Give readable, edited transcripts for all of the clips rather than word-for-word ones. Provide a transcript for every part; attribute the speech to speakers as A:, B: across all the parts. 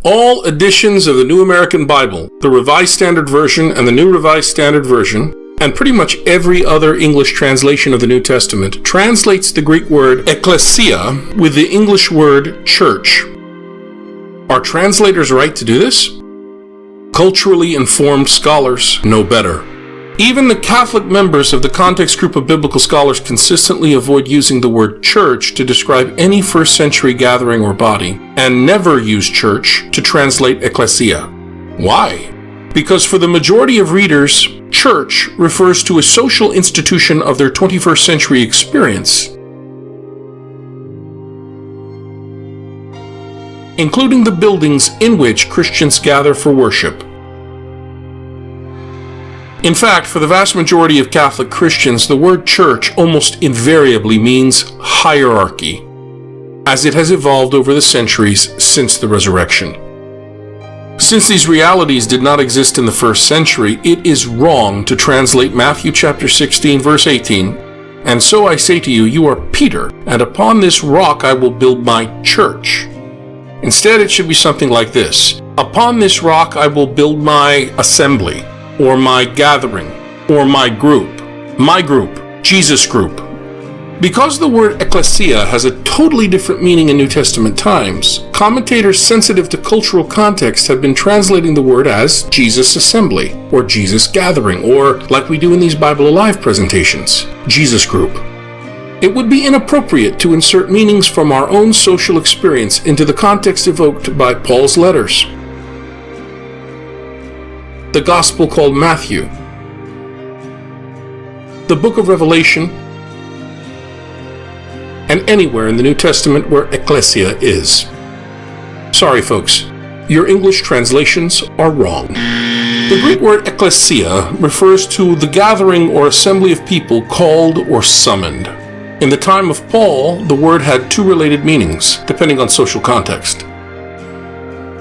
A: All editions of the New American Bible, the Revised Standard Version and the New Revised Standard Version, and pretty much every other English translation of the New Testament translates the Greek word ekklesia with the English word church. Are translators right to do this? Culturally informed scholars know better. Even the Catholic members of the Context Group of Biblical Scholars consistently avoid using the word church to describe any first century gathering or body, and never use church to translate ekklesia. Why? Because for the majority of readers, church refers to a social institution of their 21st century experience, including the buildings in which Christians gather for worship. In fact, for the vast majority of Catholic Christians, the word church almost invariably means hierarchy, as it has evolved over the centuries since the resurrection. Since these realities did not exist in the first century, it is wrong to translate Matthew chapter 16, verse 18, "And so I say to you, you are Peter, and upon this rock I will build my church." Instead, it should be something like this: "Upon this rock I will build my assembly, or my gathering, or my group, Jesus group." Because the word ekklesia has a totally different meaning in New Testament times, commentators sensitive to cultural context have been translating the word as Jesus assembly, or Jesus gathering, or, like we do in these Bible Alive presentations, Jesus group. It would be inappropriate to insert meanings from our own social experience into the context evoked by Paul's letters. The Gospel called Matthew, the book of Revelation, and anywhere in the New Testament where ekklesia is. Sorry, folks, your English translations are wrong. The Greek word ekklesia refers to the gathering or assembly of people called or summoned. In the time of Paul, the word had two related meanings, depending on social context.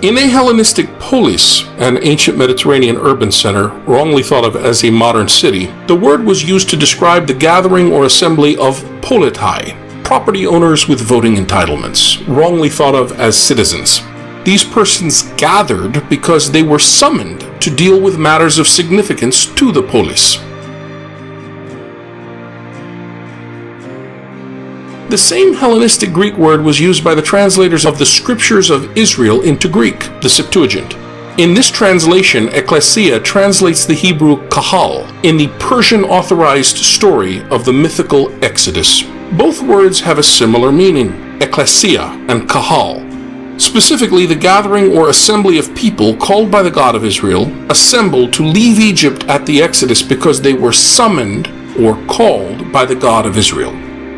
A: In a Hellenistic polis, an ancient Mediterranean urban center, wrongly thought of as a modern city, the word was used to describe the gathering or assembly of politai, property owners with voting entitlements, wrongly thought of as citizens. These persons gathered because they were summoned to deal with matters of significance to the polis. The same Hellenistic Greek word was used by the translators of the Scriptures of Israel into Greek, the Septuagint. In this translation, ekklesia translates the Hebrew kahal in the Persian authorized story of the mythical Exodus. Both words have a similar meaning, ekklesia and kahal. Specifically, the gathering or assembly of people called by the God of Israel, assembled to leave Egypt at the Exodus because they were summoned or called by the God of Israel.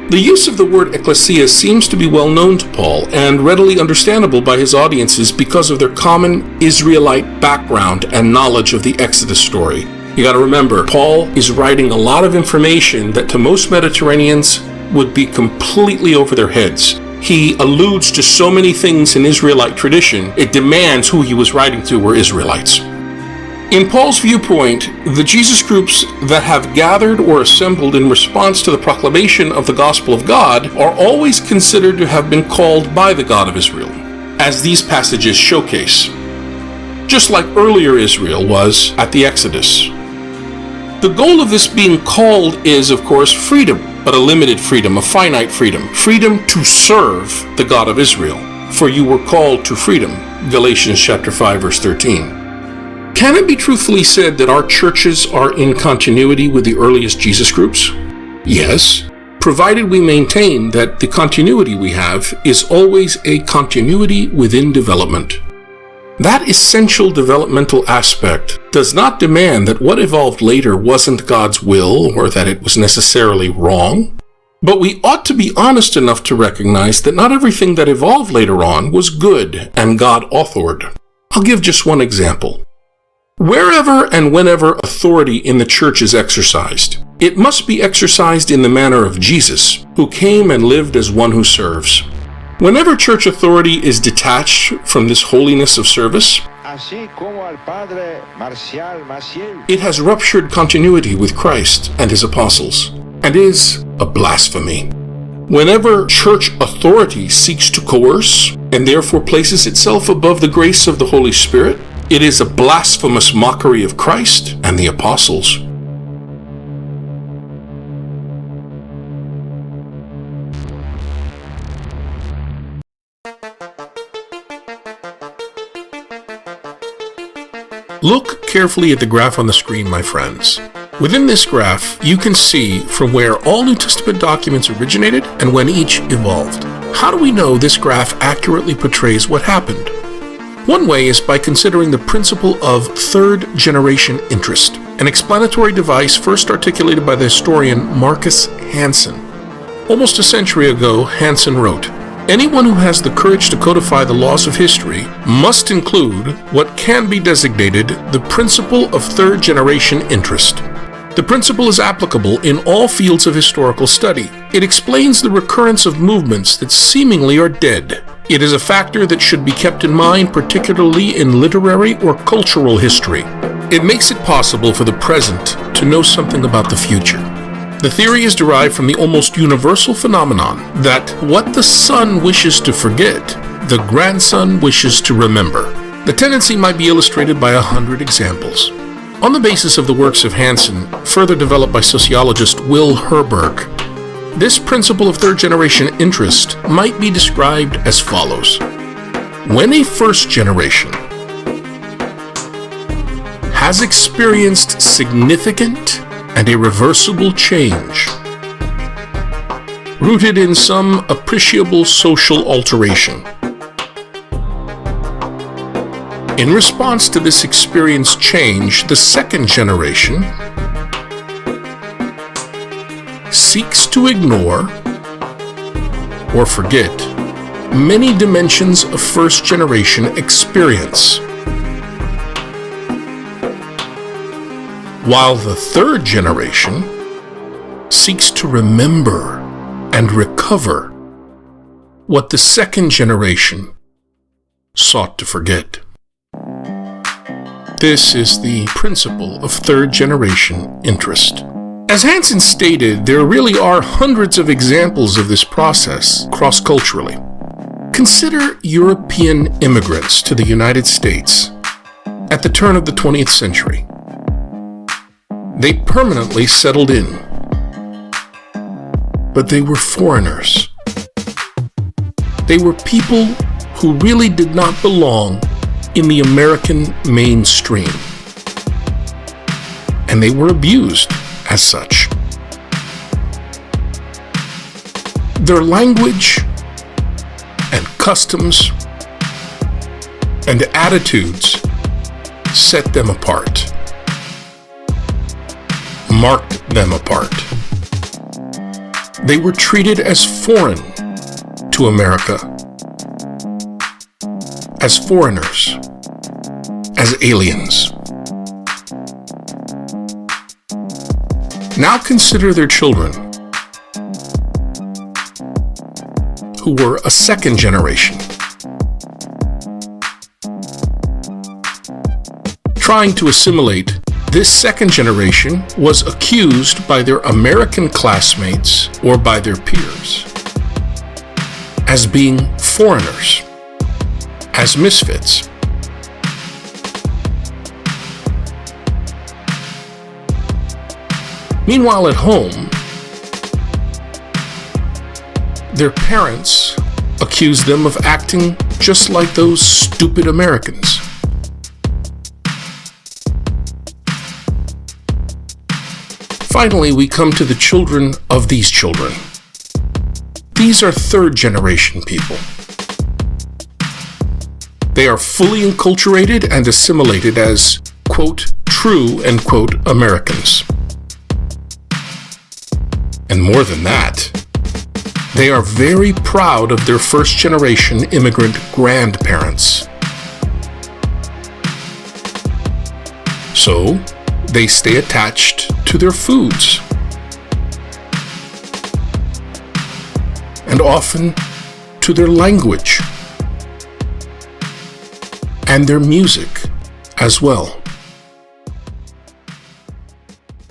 A: The use of the word ekklesia seems to be well known to Paul and readily understandable by his audiences because of their common Israelite background and knowledge of the Exodus story. You gotta remember, Paul is writing a lot of information that to most Mediterraneans would be completely over their heads. He alludes to so many things in Israelite tradition, it demands who he was writing to were Israelites. In Paul's viewpoint, the Jesus groups that have gathered or assembled in response to the proclamation of the gospel of God are always considered to have been called by the God of Israel, as these passages showcase, just like earlier Israel was at the Exodus. The goal of this being called is, of course, freedom, but a limited freedom, a finite freedom, freedom to serve the God of Israel. For you were called to freedom, Galatians chapter 5, verse 13. Can it be truthfully said that our churches are in continuity with the earliest Jesus groups? Yes, provided we maintain that the continuity we have is always a continuity within development. That essential developmental aspect does not demand that what evolved later wasn't God's will or that it was necessarily wrong, but we ought to be honest enough to recognize that not everything that evolved later on was good and God-authored. I'll give just one example. Wherever and whenever authority in the church is exercised, it must be exercised in the manner of Jesus, who came and lived as one who serves. Whenever church authority is detached from this holiness of service, it has ruptured continuity with Christ and his apostles, and is a blasphemy. Whenever church authority seeks to coerce, and therefore places itself above the grace of the Holy Spirit. It is a blasphemous mockery of Christ and the apostles. Look carefully at the graph on the screen, my friends. Within this graph, you can see from where all New Testament documents originated and when each evolved. How do we know this graph accurately portrays what happened? One way is by considering the principle of third-generation interest, an explanatory device first articulated by the historian Marcus Hansen. Almost a century ago, Hansen wrote, "Anyone who has the courage to codify the laws of history must include what can be designated the principle of third-generation interest. The principle is applicable in all fields of historical study. It explains the recurrence of movements that seemingly are dead. It is a factor that should be kept in mind, particularly in literary or cultural history. It makes it possible for the present to know something about the future. The theory is derived from the almost universal phenomenon that what the son wishes to forget, the grandson wishes to remember." The tendency might be illustrated by 100 examples. On the basis of the works of Hansen, further developed by sociologist Will Herberg, this principle of third-generation interest might be described as follows. When a first generation has experienced significant and irreversible change, rooted in some appreciable social alteration. In response to this experienced change, the second generation seeks to ignore or forget many dimensions of first generation experience, while the third generation seeks to remember and recover what the second generation sought to forget. This is the principle of third-generation interest. As Hansen stated, there really are hundreds of examples of this process cross-culturally. Consider European immigrants to the United States at the turn of the 20th century. They permanently settled in, but they were foreigners. They were people who really did not belong in the American mainstream, and they were abused as such. Their language and customs and attitudes set them apart, marked them apart. They were treated as foreign to America, as foreigners, as aliens. Now consider their children, who were a second generation, trying to assimilate. This second generation was accused by their American classmates or by their peers as being foreigners, as misfits. Meanwhile, at home, their parents accused them of acting just like those stupid Americans. Finally, we come to the children of these children. These are third-generation people. They are fully enculturated and assimilated as, quote, true, end quote, Americans. And more than that, they are very proud of their first-generation immigrant grandparents. So, they stay attached to their foods, and often to their language, and their music as well.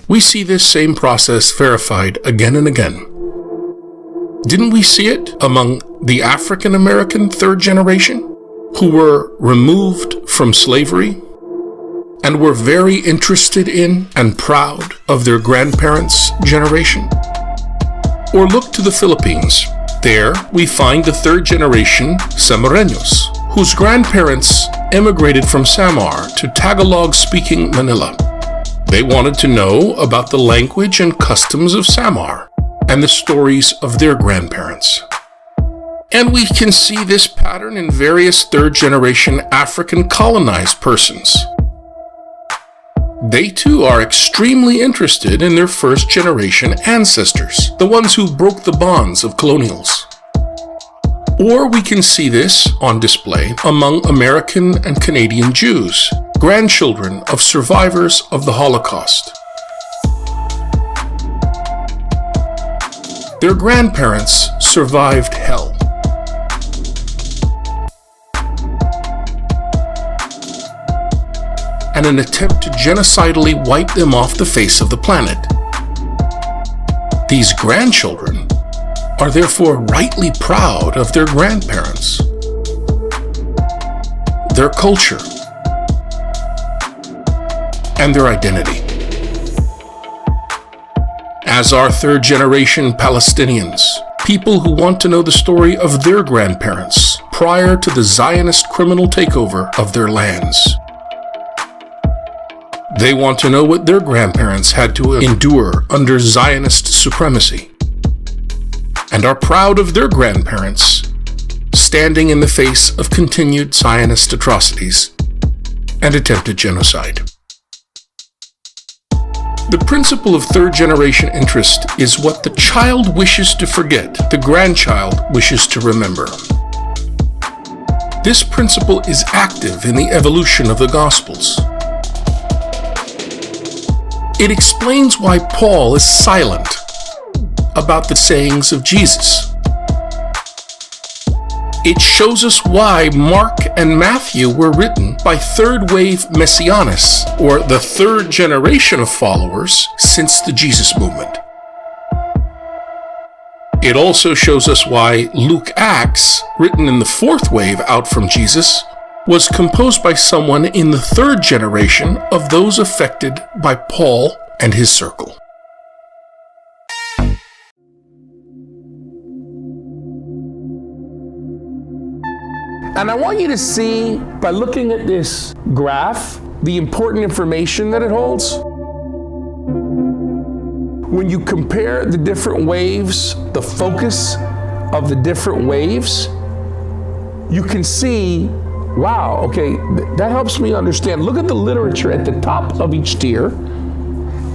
A: We see this same process verified again and again. Didn't we see it among the African American third generation, who were removed from slavery and were very interested in and proud of their grandparents' generation? Or look to the Philippines. There we find the third generation Samareños, whose grandparents emigrated from Samar to Tagalog-speaking Manila. They wanted to know about the language and customs of Samar and the stories of their grandparents. And we can see this pattern in various third-generation African colonized persons. They too are extremely interested in their first-generation ancestors, the ones who broke the bonds of colonials. Or we can see this on display among American and Canadian Jews, grandchildren of survivors of the Holocaust. Their grandparents survived hell. And an attempt to genocidally wipe them off the face of the planet. These grandchildren are therefore rightly proud of their grandparents, their culture, and their identity. As are third-generation Palestinians, people who want to know the story of their grandparents prior to the Zionist criminal takeover of their lands. They want to know what their grandparents had to endure under Zionist supremacy, and are proud of their grandparents standing in the face of continued Zionist atrocities and attempted genocide. The principle of third-generation interest is what the child wishes to forget, the grandchild wishes to remember. This principle is active in the evolution of the Gospels. It explains why Paul is silent about the sayings of Jesus. It shows us why Mark and Matthew were written by third-wave messianists, or the third generation of followers since the Jesus movement. It also shows us why Luke Acts, written in the fourth wave out from Jesus, was composed by someone in the third generation of those affected by Paul and his circle. And I want you to see, by looking at this graph, the important information that it holds. When you compare the different waves, the focus of the different waves, you can see, wow, okay, that helps me understand. Look at the literature at the top of each tier,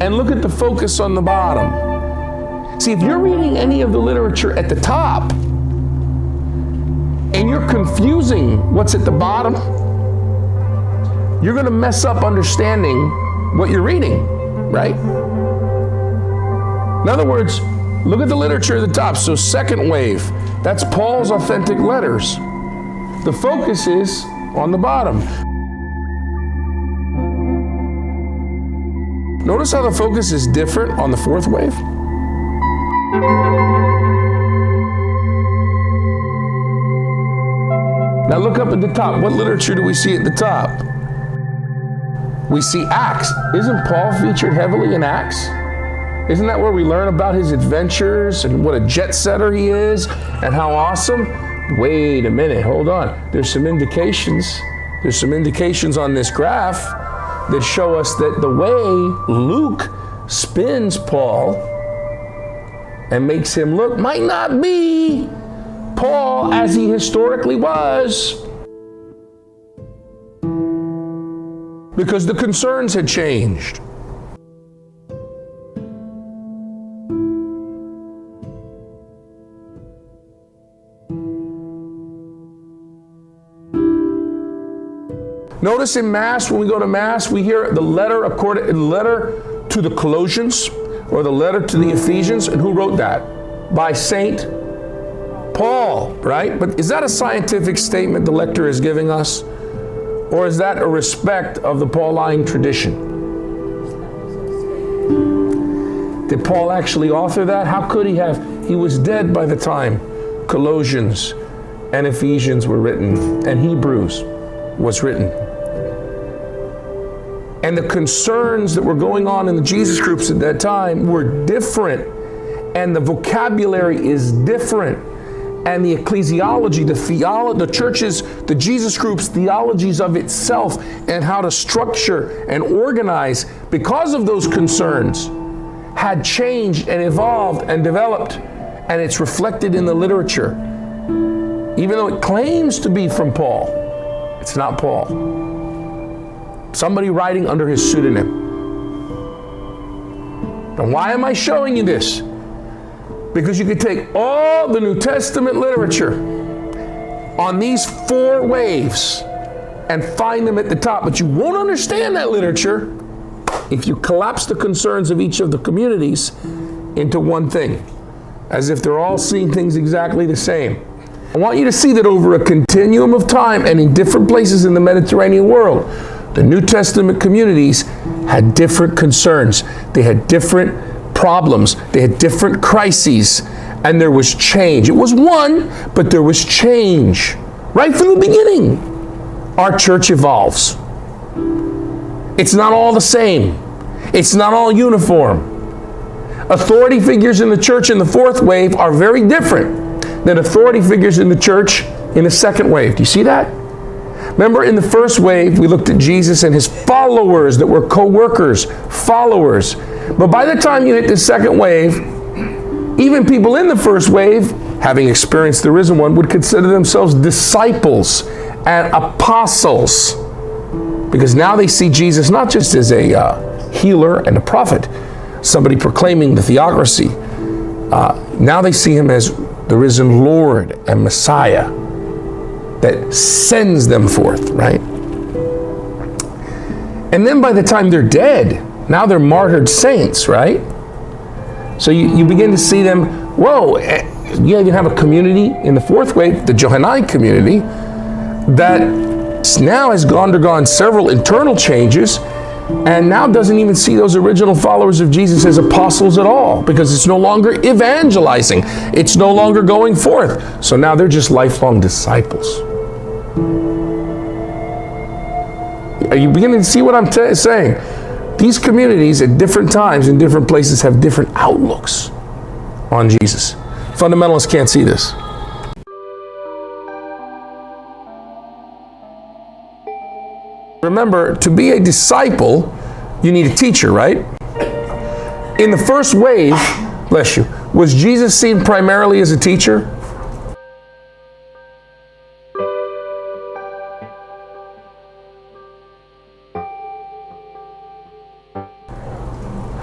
A: and look at the focus on the bottom. See, if you're reading any of the literature at the top, and you're confusing what's at the bottom, you're going to mess up understanding what you're reading, right? In other words, look at the literature at the top. So second wave, that's Paul's authentic letters. The focus is on the bottom. Notice how the focus is different on the fourth wave? Now look up at the top. What literature do we see at the top? We see Acts. Isn't Paul featured heavily in Acts? Isn't that where we learn about his adventures and what a jet setter he is and how awesome? Wait a minute, hold on. There's some indications on this graph that show us that the way Luke spins Paul and makes him look might not be Paul as he historically was, because the concerns had changed. Notice in Mass, when we go to Mass, we hear the letter to the Colossians, or the letter to the Ephesians, and who wrote that? By Saint Paul, right? But is that a scientific statement the lector is giving us? Or is that a respect of the Pauline tradition? Did Paul actually author that? How could he have? He was dead by the time Colossians and Ephesians were written, and Hebrews was written. And the concerns that were going on in the Jesus groups at that time were different, and the vocabulary is different, and the ecclesiology, the churches, the Jesus groups, theologies of itself, and how to structure and organize because of those concerns had changed and evolved and developed, and it's reflected in the literature. Even though it claims to be from Paul, it's not Paul. Somebody writing under his pseudonym. And why am I showing you this? Because you could take all the New Testament literature on these 4 waves and find them at the top, but you won't understand that literature if you collapse the concerns of each of the communities into one thing, as if they're all seeing things exactly the same. I want you to see that over a continuum of time and in different places in the Mediterranean world, the New Testament communities had different concerns. They had different problems. They had different crises, and there was change. It was one, but there was change. Right from the beginning, our church evolves. It's not all the same. It's not all uniform. Authority figures in the church in the 4th wave are very different than authority figures in the church in the 2nd wave. Do you see that? Remember, in the 1st wave, we looked at Jesus and his followers that were co-workers, followers. But by the time you hit the 2nd wave, even people in the 1st wave, having experienced the risen one, would consider themselves disciples and apostles. Because now they see Jesus not just as a healer and a prophet, somebody proclaiming the theocracy. Now they see him as the risen Lord and Messiah that sends them forth, right? And then by the time they're dead, now they're martyred saints, right? So you begin to see them, whoa, you even have a community in the 4th wave, the Johannine community, that now has undergone several internal changes and now doesn't even see those original followers of Jesus as apostles at all, because it's no longer evangelizing. It's no longer going forth. So now they're just lifelong disciples. Are you beginning to see what I'm saying? These communities at different times in different places have different outlooks on Jesus. Fundamentalists can't see this. Remember, to be a disciple, you need a teacher, right? In the 1st wave, bless you, was Jesus seen primarily as a teacher?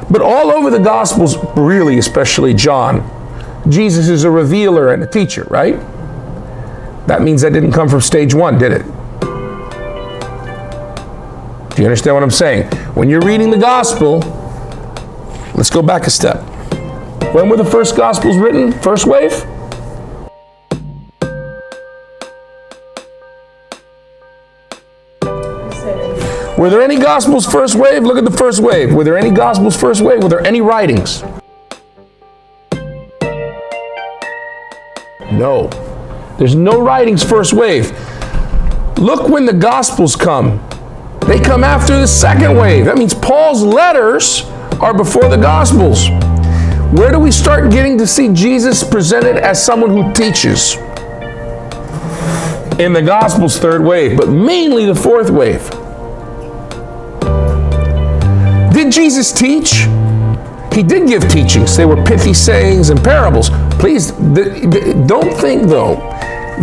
A: But all over the Gospels, really, especially John, Jesus is a revealer and a teacher, right? That means that didn't come from stage 1, did it? Do you understand what I'm saying? When you're reading the Gospel, let's go back a step. When were the first Gospels written? 1st wave? Were there any Gospels 1st wave? Look at the 1st wave. Were there any Gospels 1st wave? Were there any writings? No. There's no writings 1st wave. Look when the Gospels come. They come after the 2nd wave. That means Paul's letters are before the Gospels. Where do we start getting to see Jesus presented as someone who teaches? In the Gospels 3rd wave, but mainly the 4th wave. Did Jesus teach? He did give teachings. They were pithy sayings and parables. Please, don't think, though,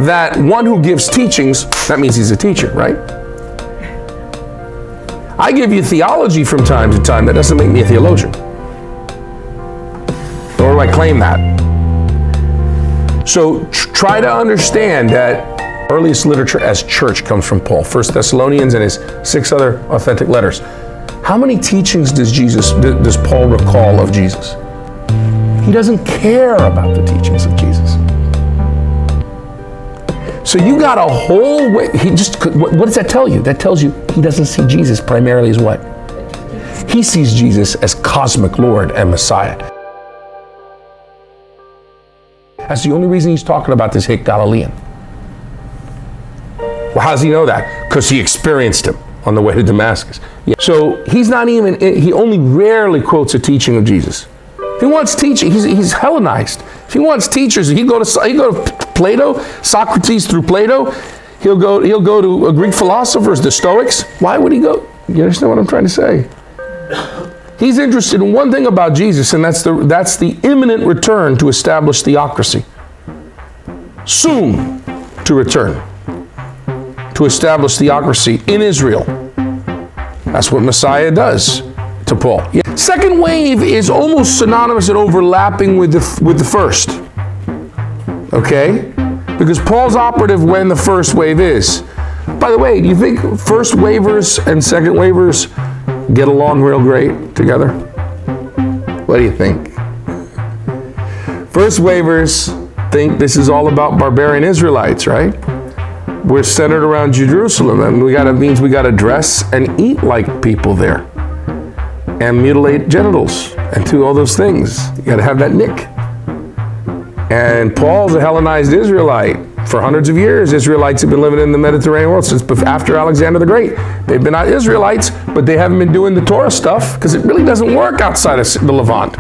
A: that one who gives teachings, that means he's a teacher, right? I give you theology from time to time. That doesn't make me a theologian. Nor do I claim that. So try to understand that earliest literature as church comes from Paul. 1 Thessalonians and his 6 other authentic letters. How many teachings does Paul recall of Jesus? He doesn't care about the teachings of Jesus. So you got a whole way. What does that tell you? That tells you he doesn't see Jesus primarily as what? He sees Jesus as cosmic Lord and Messiah. That's the only reason he's talking about this hick Galilean. Well, how does he know that? Because he experienced him on the way to Damascus. Yeah. So he only rarely quotes a teaching of Jesus. If he wants teaching, he's Hellenized. If he wants teachers, he'd go to Plato, Socrates through Plato. He'll go to Greek philosophers, the Stoics. Why would he go? You understand what I'm trying to say? He's interested in one thing about Jesus, and that's the imminent return to establish theocracy. Soon to return to establish theocracy in Israel. That's what Messiah does to Paul. Yeah. Second wave is almost synonymous and overlapping with the first. Okay? Because Paul's operative when the first wave is. By the way, do you think first wavers and second wavers get along real great together? What do you think? First wavers think this is all about barbarian Israelites, right? We're centered around Jerusalem, and means we gotta dress and eat like people there, and mutilate genitals, and do all those things. You gotta have that nick. And Paul's a Hellenized Israelite. For hundreds of years, Israelites have been living in the Mediterranean world since after Alexander the Great. They've been Israelites, but they haven't been doing the Torah stuff because it really doesn't work outside of the Levant.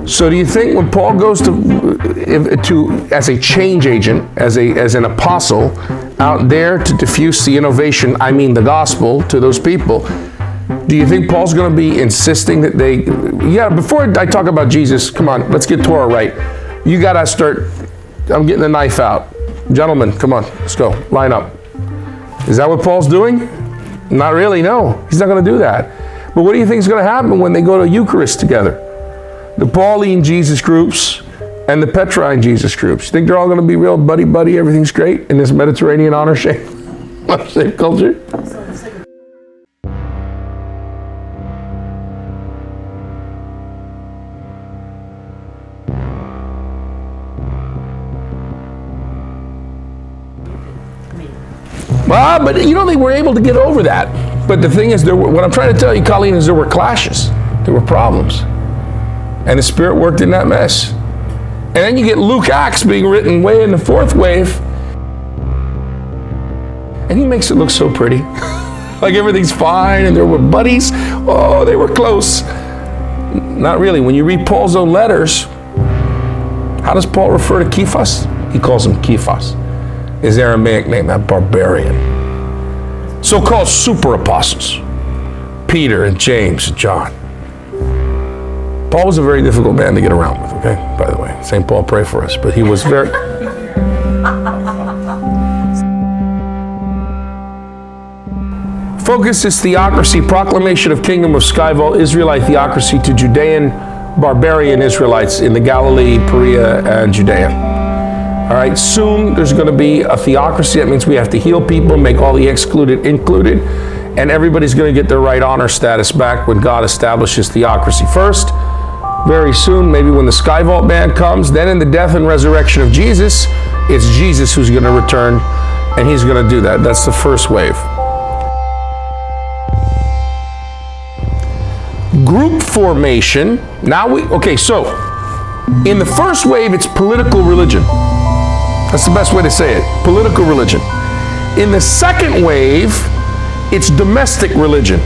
A: So do you think when Paul goes to as a change agent, as an apostle, out there to diffuse the innovation, I mean the gospel, to those people, do you think Paul's going to be insisting that before I talk about Jesus, come on, let's get Torah right. You got to start, I'm getting the knife out. Gentlemen, come on, let's go, line up. Is that what Paul's doing? Not really, no. He's not going to do that. But what do you think is going to happen when they go to Eucharist together? The Pauline Jesus groups and the Petrine Jesus groups. You think they're all going to be real buddy-buddy, everything's great in this Mediterranean honor shape culture? Well, but they were able to get over that. But the thing is, what I'm trying to tell you, Colleen, is there were clashes. There were problems. And the Spirit worked in that mess. And then you get Luke Acts being written way in the fourth wave. And he makes it look so pretty. Like everything's fine and there were buddies. Oh, they were close. Not really. When you read Paul's own letters, how does Paul refer to Cephas? He calls him Cephas. His Aramaic name, that barbarian. So-called super apostles. Peter and James and John. Paul was a very difficult man to get around with, okay? By the way, St. Paul, pray for us. But he was very... Focus is theocracy, proclamation of kingdom of Skyval, Israelite theocracy to Judean barbarian Israelites in the Galilee, Perea, and Judea. All right, soon there's going to be a theocracy. That means we have to heal people, make all the excluded included, and everybody's going to get their right honor status back when God establishes theocracy first. Very soon, maybe when the Sky Vault man comes, then in the death and resurrection of Jesus, it's Jesus who's going to return, and he's going to do that. That's the first wave. Group formation. So in the first wave, it's political religion. That's the best way to say it. Political religion. In the second wave, it's domestic religion.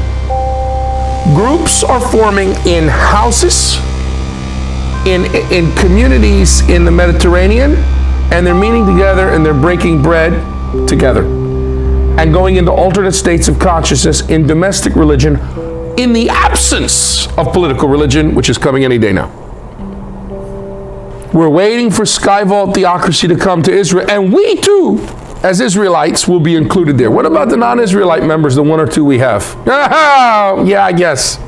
A: Groups are forming in houses, in communities in the Mediterranean, and they're meeting together and they're breaking bread together and going into alternate states of consciousness in domestic religion in the absence of political religion, which is coming any day now. We're waiting for Sky Vault theocracy to come to Israel, and we too, as Israelites, will be included there. What about the non-Israelite members, the one or two we have? Yeah, I guess.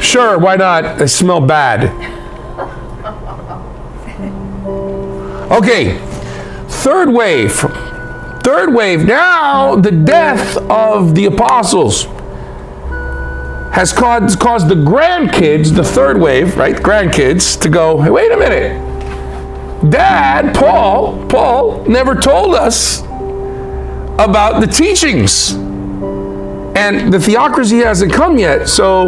A: Sure, why not? They smell bad. Okay, third wave. Now, the death of the apostles has caused the grandkids, the third wave, right, grandkids, to go, hey, wait a minute. Dad, Paul never told us about the teachings. And the theocracy hasn't come yet, so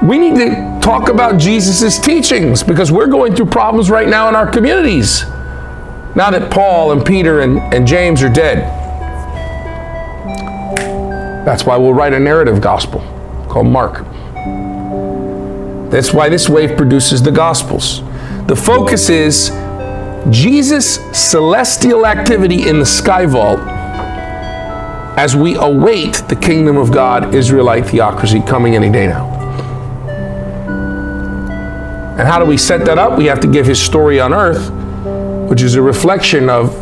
A: we need to talk about Jesus' teachings, because we're going through problems right now in our communities. Now that Paul and Peter and James are dead. That's why we'll write a narrative gospel called Mark. That's why this wave produces the Gospels. The focus is Jesus' celestial activity in the sky vault as we await the kingdom of God, Israelite theocracy, coming any day now. And how do we set that up? We have to give his story on earth, which is a reflection of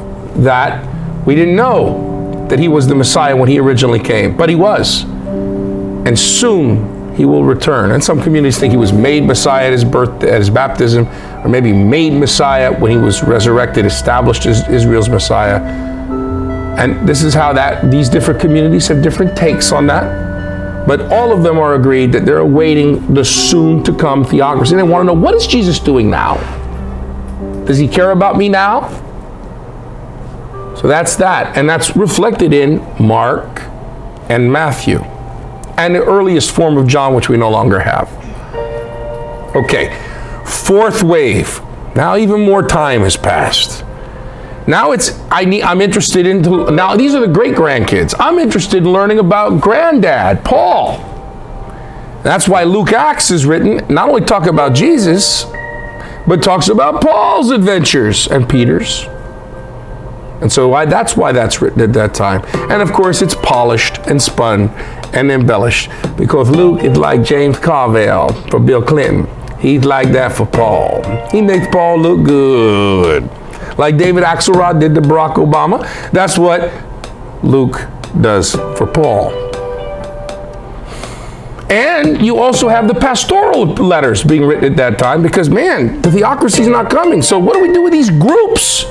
A: that. We didn't know that he was the Messiah when he originally came, but he was. And soon he will return. And some communities think he was made Messiah at his birth, at his baptism, or maybe made Messiah when he was resurrected, established as Israel's Messiah. And this is how these different communities have different takes on that. But all of them are agreed that they're awaiting the soon-to-come theocracy. They want to know, what is Jesus doing now? Does he care about me now? So that's that. And that's reflected in Mark and Matthew, and the earliest form of John, which we no longer have. Okay, fourth wave. Now even more time has passed. Now I'm interested now these are the great-grandkids. I'm interested in learning about granddad, Paul. That's why Luke Acts is written, not only talk about Jesus, but talks about Paul's adventures and Peter's. And so that's why that's written at that time. And of course, it's polished and spun and embellished, because Luke is like James Carville for Bill Clinton. He's like that for Paul. He makes Paul look good. Like David Axelrod did to Barack Obama. That's what Luke does for Paul. And you also have the pastoral letters being written at that time, because, man, the theocracy is not coming. So what do we do with these groups?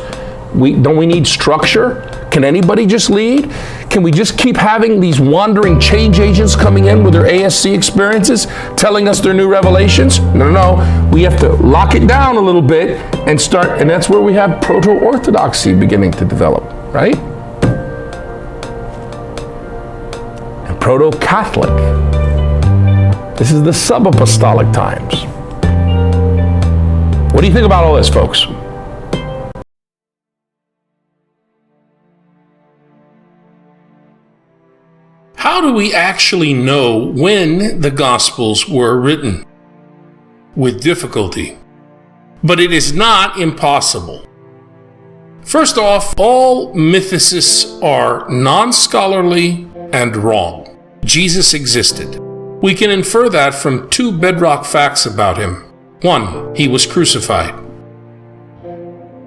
A: Don't we need structure? Can anybody just lead? Can we just keep having these wandering change agents coming in with their ASC experiences, telling us their new revelations? No. We have to lock it down a little bit and start, and that's where we have proto-orthodoxy beginning to develop, right? And proto-Catholic. This is the sub-apostolic times. What do you think about all this, folks?
B: How do we actually know when the Gospels were written? With difficulty. But it is not impossible. First off, all mythicists are non-scholarly and wrong. Jesus existed. We can infer that from two bedrock facts about him. 1, he was crucified.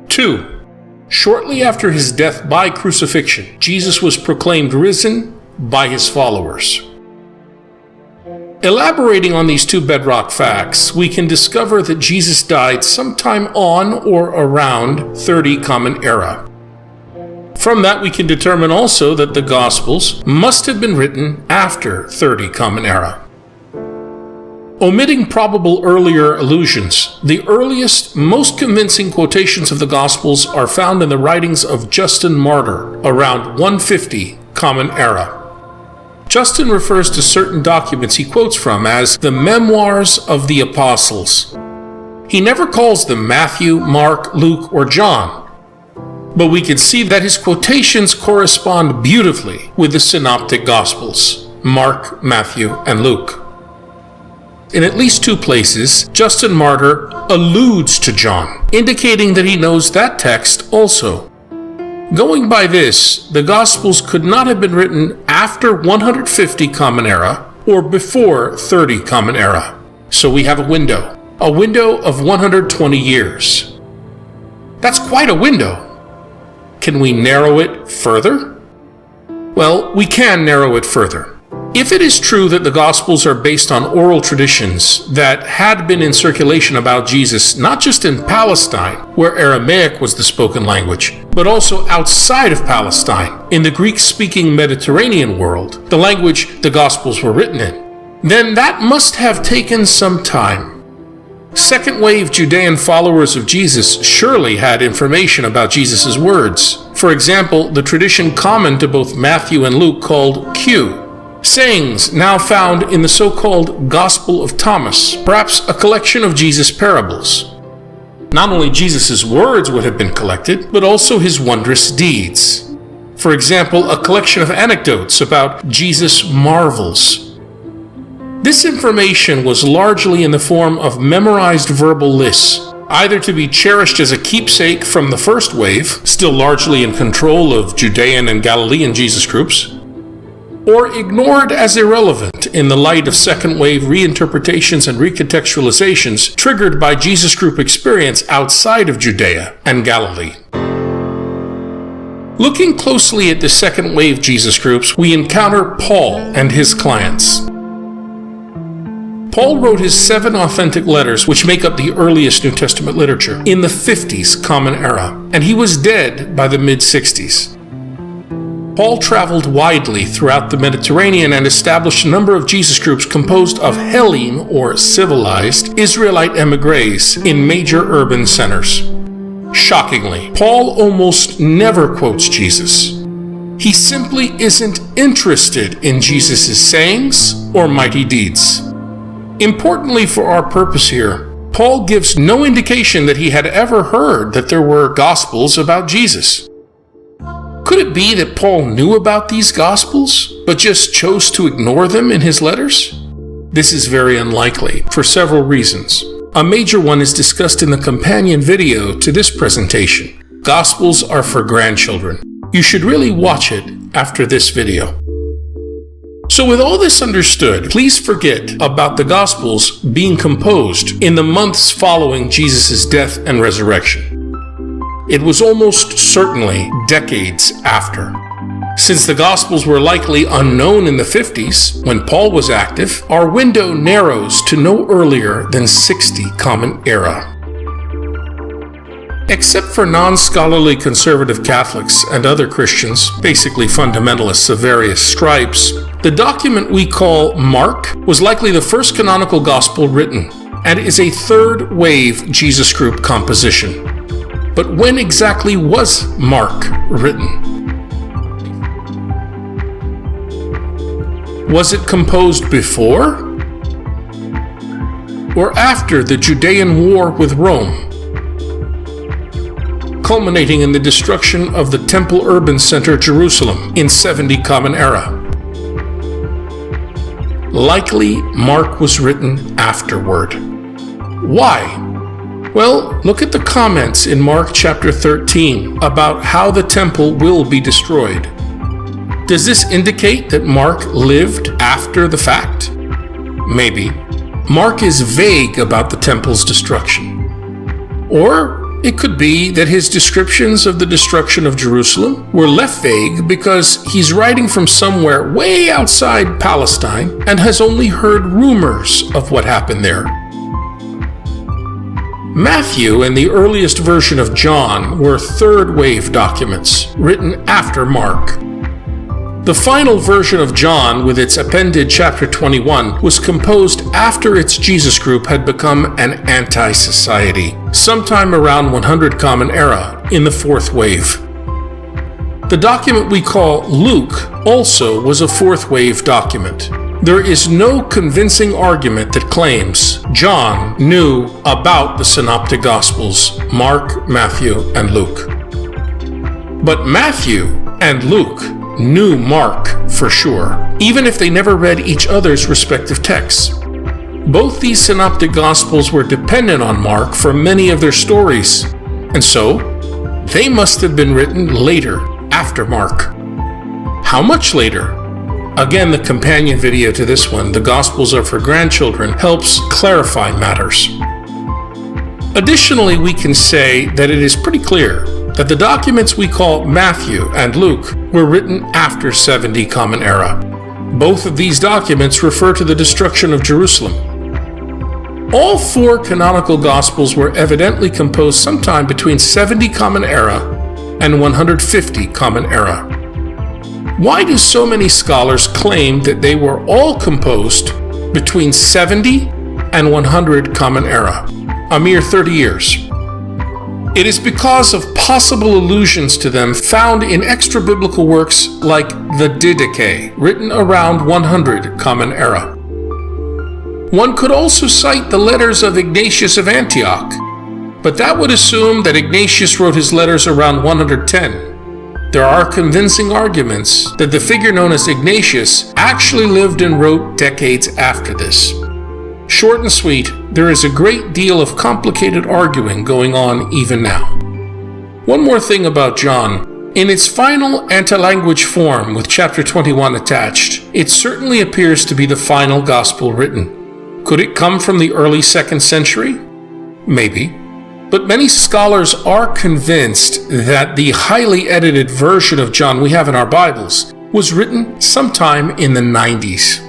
B: 2, shortly after his death by crucifixion, Jesus was proclaimed risen by his followers. Elaborating on these two bedrock facts, we can discover that Jesus died sometime on or around 30 Common Era. From that, we can determine also that the Gospels must have been written after 30 Common Era. Omitting probable earlier allusions, the earliest, most convincing quotations of the Gospels are found in the writings of Justin Martyr around 150 Common Era. Justin refers to certain documents he quotes from as the Memoirs of the Apostles. He never calls them Matthew, Mark, Luke, or John, but we can see that his quotations correspond beautifully with the Synoptic Gospels, Mark, Matthew, and Luke. In at least 2 places, Justin Martyr alludes to John, indicating that he knows that text also. Going by this, the Gospels could not have been written after 150 Common Era or before 30 Common Era. So we have a window of 120 years. That's quite a window. Can we narrow it further? Well, we can narrow it further. If it is true that the Gospels are based on oral traditions that had been in circulation about Jesus, not just in Palestine, where Aramaic was the spoken language, but also outside of Palestine, in the Greek-speaking Mediterranean world, the language the Gospels were written in, then that must have taken some time. Second-wave Judean followers of Jesus surely had information about Jesus' words. For example, the tradition common to both Matthew and Luke called Q, Sayings now found in the so-called Gospel of Thomas, perhaps a collection of Jesus' parables. Not only Jesus' words would have been collected, but also his wondrous deeds. For example, a collection of anecdotes about Jesus' marvels. This information was largely in the form of memorized verbal lists, either to be cherished as a keepsake from the first wave, still largely in control of Judean and Galilean Jesus groups, or ignored as irrelevant in the light of second wave reinterpretations and recontextualizations triggered by Jesus group experience outside of Judea and Galilee. Looking closely at the second wave Jesus groups, we encounter Paul and his clients. Paul wrote his 7 authentic letters, which make up the earliest New Testament literature, in the 50s Common Era, and he was dead by the mid-60s. Paul traveled widely throughout the Mediterranean and established a number of Jesus groups composed of Hellene or civilized Israelite emigres in major urban centers. Shockingly, Paul almost never quotes Jesus. He simply isn't interested in Jesus' sayings or mighty deeds. Importantly for our purpose here, Paul gives no indication that he had ever heard that there were Gospels about Jesus. Could it be that Paul knew about these Gospels, but just chose to ignore them in his letters? This is very unlikely, for several reasons. A major one is discussed in the companion video to this presentation. Gospels are for grandchildren. You should really watch it after this video. So with all this understood, please forget about the Gospels being composed in the months following Jesus' death and resurrection. It was almost certainly decades after. Since the Gospels were likely unknown in the 50s, when Paul was active, our window narrows to no earlier than 60 Common Era. Except for non-scholarly conservative Catholics and other Christians, basically fundamentalists of various stripes, the document we call Mark was likely the first canonical Gospel written, and is a third-wave Jesus group composition. But when exactly was Mark written? Was it composed before or after the Judean war with Rome, culminating in the destruction of the temple urban center Jerusalem in 70 Common Era? Likely, Mark was written afterward. Why? Well, look at the comments in Mark chapter 13 about how the temple will be destroyed. Does this indicate that Mark lived after the fact? Maybe. Mark is vague about the temple's destruction. Or it could be that his descriptions of the destruction of Jerusalem were left vague because he's writing from somewhere way outside Palestine and has only heard rumors of what happened there. Matthew and the earliest version of John were third-wave documents, written after Mark. The final version of John, with its appended chapter 21, was composed after its Jesus group had become an anti-society, sometime around 100 Common Era, in the fourth wave. The document we call Luke also was a fourth-wave document. There is no convincing argument that claims John knew about the Synoptic Gospels, Mark, Matthew, and Luke. But Matthew and Luke knew Mark for sure, even if they never read each other's respective texts. Both these Synoptic Gospels were dependent on Mark for many of their stories, and so they must have been written later, after Mark. How much later? Again, the companion video to this one, The Gospels Are for Grandchildren, helps clarify matters. Additionally, we can say that it is pretty clear that the documents we call Matthew and Luke were written after 70 Common Era. Both of these documents refer to the destruction of Jerusalem. All 4 canonical Gospels were evidently composed sometime between 70 Common Era and 150 Common Era. Why do so many scholars claim that they were all composed between 70 and 100 Common Era, a mere 30 years?
A: It is because of possible allusions to them found in extra-biblical works like the Didache, written around 100 Common Era. One could also cite the letters of Ignatius of Antioch, but that would assume that Ignatius wrote his letters around 110. There are convincing arguments that the figure known as Ignatius actually lived and wrote decades after this. Short and sweet, there is a great deal of complicated arguing going on even now. One more thing about John. In its final anti-language form with chapter 21 attached, it certainly appears to be the final gospel written. Could it come from the early 2nd century? Maybe. But many scholars are convinced that the highly edited version of John we have in our Bibles was written sometime in the 90s.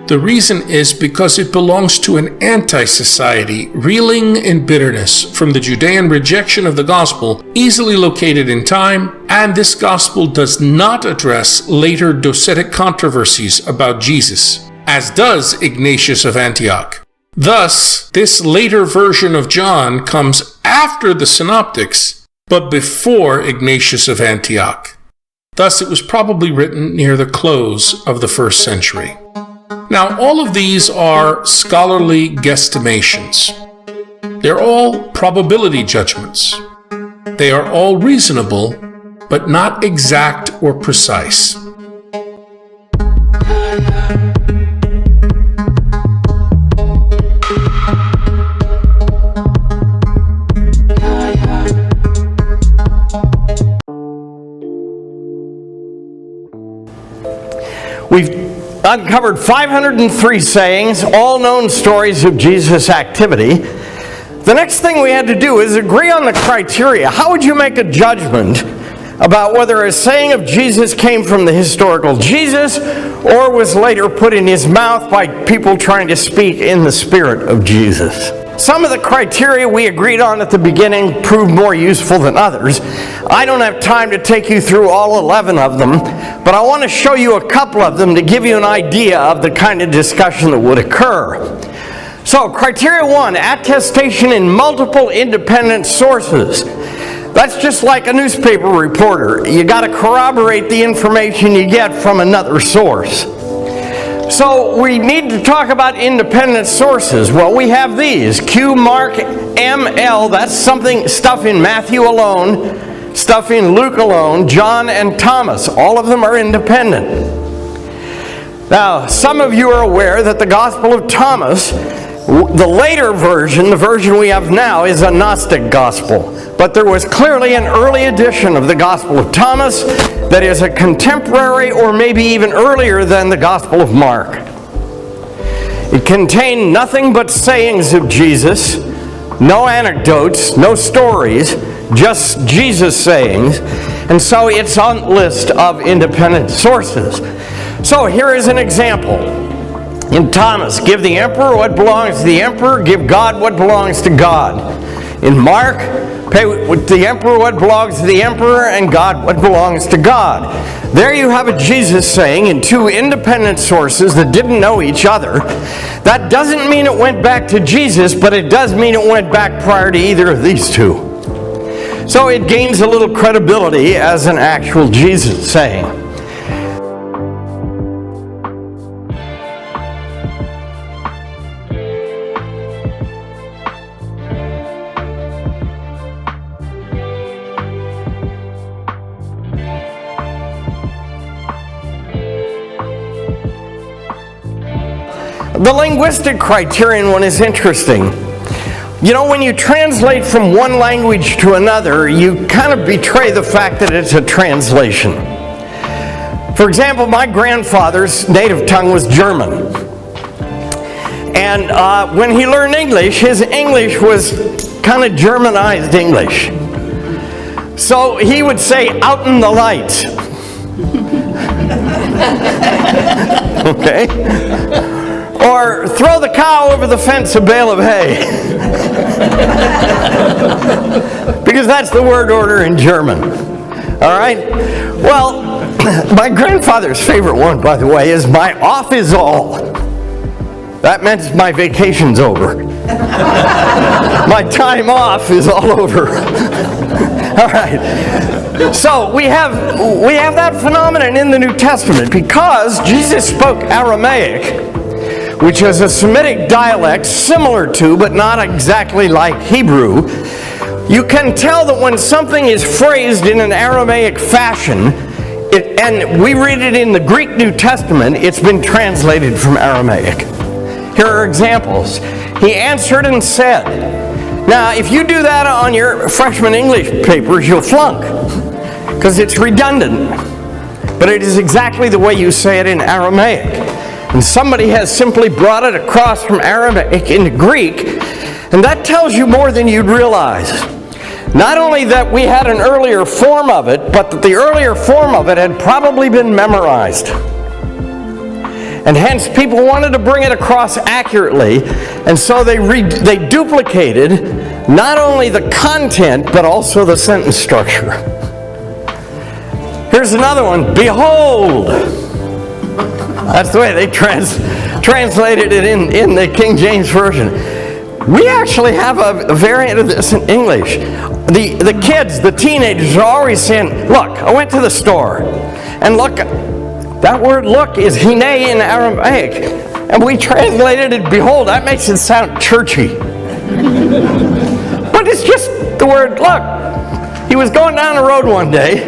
A: The reason is because it belongs to an anti-society reeling in bitterness from the Judean rejection of the gospel, easily located in time, and this gospel does not address later docetic controversies about Jesus, as does Ignatius of Antioch. Thus, this later version of John comes after the Synoptics, but before Ignatius of Antioch. Thus, it was probably written near the close of the 1st century. Now, all of these are scholarly guesstimations. They're all probability judgments. They are all reasonable, but not exact or precise.
C: We've uncovered 503 sayings, all known stories of Jesus' activity. The next thing we had to do is agree on the criteria. How would you make a judgment about whether a saying of Jesus came from the historical Jesus or was later put in his mouth by people trying to speak in the spirit of Jesus? Some of the criteria we agreed on at the beginning proved more useful than others. I don't have time to take you through all 11 of them, but I want to show you a couple of them to give you an idea of the kind of discussion that would occur. So, criteria 1, attestation in multiple independent sources. That's just like a newspaper reporter. You got to corroborate the information you get from another source. So we need to talk about independent sources. Well, we have these: Q, Mark, M, L. That's stuff in Matthew alone, stuff in Luke alone, John and Thomas. All of them are independent. Now, some of you are aware that the Gospel of Thomas, the later version, the version we have now, is a Gnostic gospel. But there was clearly an early edition of the Gospel of Thomas that is a contemporary or maybe even earlier than the Gospel of Mark. It contained nothing but sayings of Jesus, no anecdotes, no stories, just Jesus sayings, and so it's on the list of independent sources. So here is an example. In Thomas, give the emperor what belongs to the emperor, give God what belongs to God. In Mark, pay the emperor what belongs to the emperor and God what belongs to God. There you have a Jesus saying in two independent sources that didn't know each other. That doesn't mean it went back to Jesus, but it does mean it went back prior to either of these two. So it gains a little credibility as an actual Jesus saying. The linguistic criterion one is interesting. You know, when you translate from one language to another, you kind of betray the fact that it's a translation. For example, my grandfather's native tongue was German. And when he learned English, his English was kind of Germanized English. So he would say, "out in the light." Okay? Or throw the cow over the fence, a bale of hay. Because that's the word order in German. All right? Well, my grandfather's favorite one, by the way, is "my off is all." That meant my vacation's over. My time off is all over. All right. So we have that phenomenon in the New Testament because Jesus spoke Aramaic, which is a Semitic dialect similar to, but not exactly like Hebrew. You can tell that when something is phrased in an Aramaic fashion, and we read it in the Greek New Testament, it's been translated from Aramaic. Here are examples. He answered and said. Now, if you do that on your freshman English papers, you'll flunk, because it's redundant. But it is exactly the way you say it in Aramaic. And somebody has simply brought it across from Aramaic into Greek, and that tells you more than you'd realize. Not only that we had an earlier form of it, but that the earlier form of it had probably been memorized. And hence people wanted to bring it across accurately, and so they duplicated not only the content, but also the sentence structure. Here's another one, behold. That's the way they translated it in the King James Version. We actually have a variant of this in English. The kids, the teenagers are always saying, look, I went to the store, and look, that word look is hine in Aramaic, and we translated it behold. That makes it sound churchy. But it's just the word look. He was going down the road one day.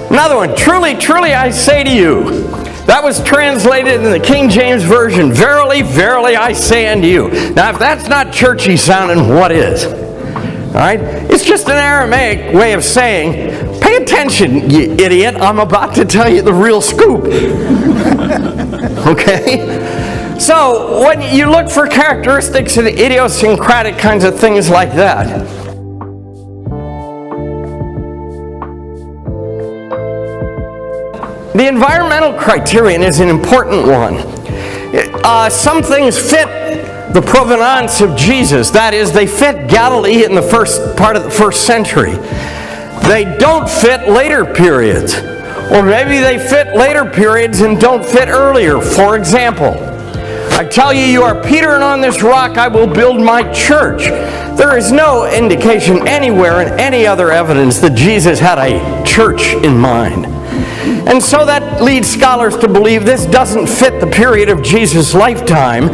C: Another one, truly, truly I say to you. That was translated in the King James Version, verily, verily I say unto you. Now if that's not churchy sounding, what is? All right? It's just an Aramaic way of saying, pay attention, you idiot, I'm about to tell you the real scoop. Okay? So when you look for characteristics and idiosyncratic kinds of things like that, the environmental criterion is an important one. Some things fit the provenance of Jesus. That is, they fit Galilee in the first part of the first century. They don't fit later periods. Or maybe they fit later periods and don't fit earlier. For example, I tell you, you are Peter, and on this rock I will build my church. There is no indication anywhere in any other evidence that Jesus had a church in mind. And so that leads scholars to believe this doesn't fit the period of Jesus' lifetime.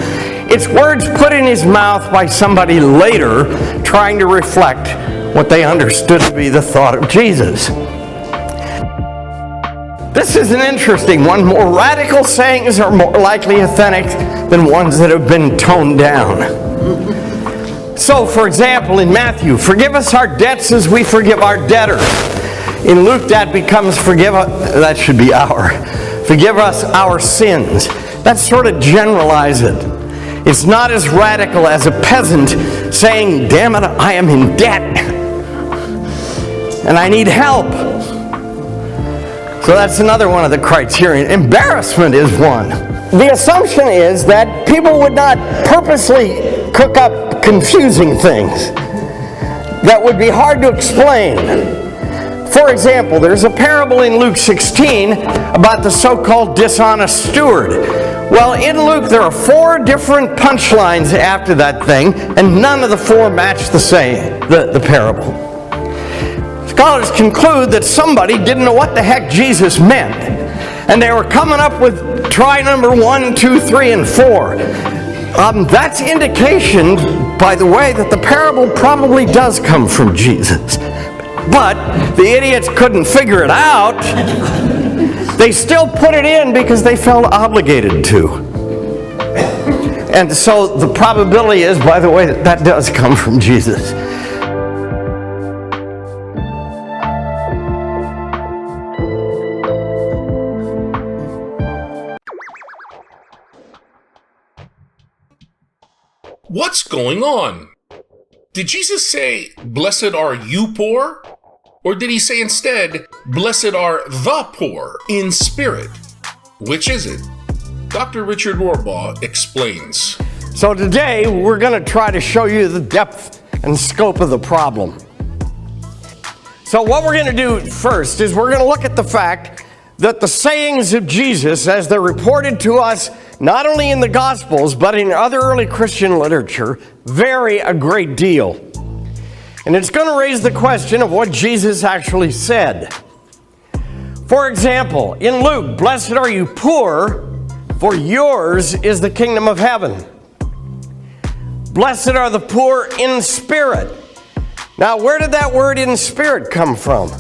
C: It's words put in his mouth by somebody later trying to reflect what they understood to be the thought of Jesus. This is an interesting one. More radical sayings are more likely authentic than ones that have been toned down. So, for example, in Matthew, forgive us our debts as we forgive our debtors. In Luke, that becomes forgive us our sins. That sort of generalize it. It's not as radical as a peasant saying, damn it, I am in debt and I need help. So that's another one of the criterion. Embarrassment is one. The assumption is that people would not purposely cook up confusing things that would be hard to explain. For example, there's a parable in Luke 16 about the so-called dishonest steward. Well, in Luke, there are 4 different punchlines after that thing, and none of the 4 match the parable. Scholars conclude that somebody didn't know what the heck Jesus meant, and they were coming up with try number 1, 2, 3, and 4. That's indication, by the way, that the parable probably does come from Jesus. But the idiots couldn't figure it out. They still put it in because they felt obligated to. And so the probability is, by the way, that does come from Jesus.
A: What's going on? Did Jesus say, blessed are you poor? Or did he say instead, blessed are the poor in spirit? Which is it? Dr. Richard Warbaugh explains.
C: So today, we're going to try to show you the depth and scope of the problem. So what we're going to do first is we're going to look at the fact that the sayings of Jesus, as they're reported to us not only in the Gospels, but in other early Christian literature, vary a great deal. And it's going to raise the question of what Jesus actually said. For example, in Luke, "Blessed are you poor, for yours is the kingdom of heaven." Blessed are the poor in spirit. Now, where did that word "in spirit" come from?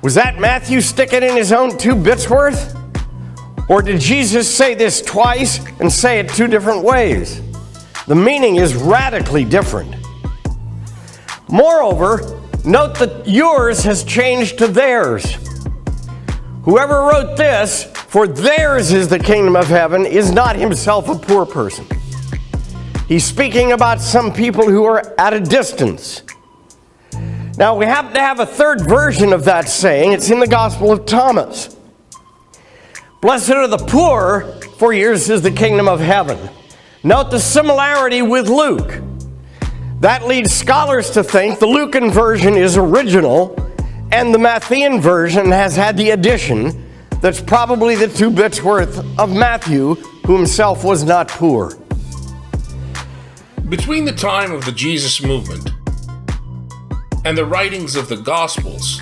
C: Was that Matthew sticking in his own 2 bits worth? Or did Jesus say this twice and say it 2 different ways? The meaning is radically different. Moreover, note that yours has changed to theirs. Whoever wrote this, "For theirs is the kingdom of heaven," is not himself a poor person. He's speaking about some people who are at a distance. Now, we happen to have a third version of that saying. It's in the Gospel of Thomas. "Blessed are the poor, for yours is the kingdom of heaven." Note the similarity with Luke. That leads scholars to think the Lucan version is original, and the Matthean version has had the addition that's probably the 2 bits worth of Matthew, who himself was not poor.
B: Between the time of the Jesus movement and the writings of the Gospels,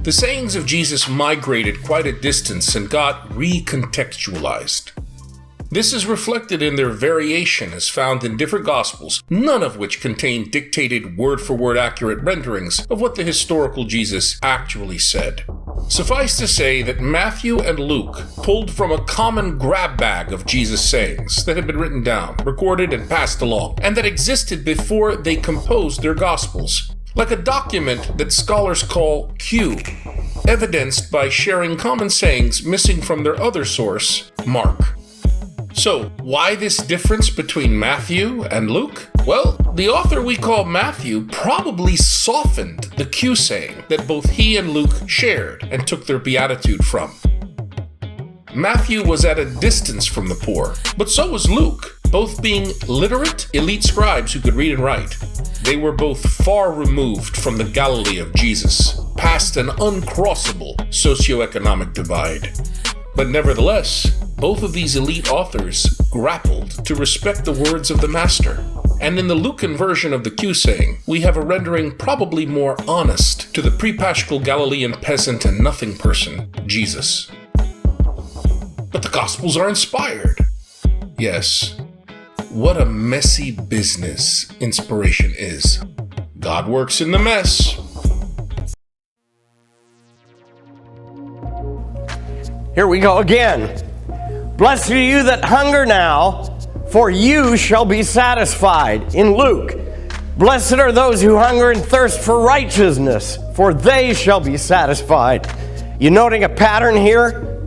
B: the sayings of Jesus migrated quite a distance and got recontextualized. This is reflected in their variation as found in different Gospels, none of which contain dictated word-for-word accurate renderings of what the historical Jesus actually said. Suffice to say that Matthew and Luke pulled from a common grab bag of Jesus' sayings that had been written down, recorded, and passed along, and that existed before they composed their Gospels, like a document that scholars call Q, evidenced by sharing common sayings missing from their other source, Mark. So, why this difference between Matthew and Luke? Well, the author we call Matthew probably softened the Q saying that both he and Luke shared and took their beatitude from. Matthew was at a distance from the poor, but so was Luke, both being literate, elite scribes who could read and write. They were both far removed from the Galilee of Jesus, past an uncrossable socioeconomic divide. But nevertheless, both of these elite authors grappled to respect the words of the Master. And in the Lucan version of the Q saying, we have a rendering probably more honest to the pre-Paschal Galilean peasant and nothing person, Jesus. But the Gospels are inspired. Yes. What a messy business inspiration is. God works in the mess.
C: Here we go again. "Blessed are you that hunger now, for you shall be satisfied." In Luke, "Blessed are those who hunger and thirst for righteousness, for they shall be satisfied." You noting a pattern here?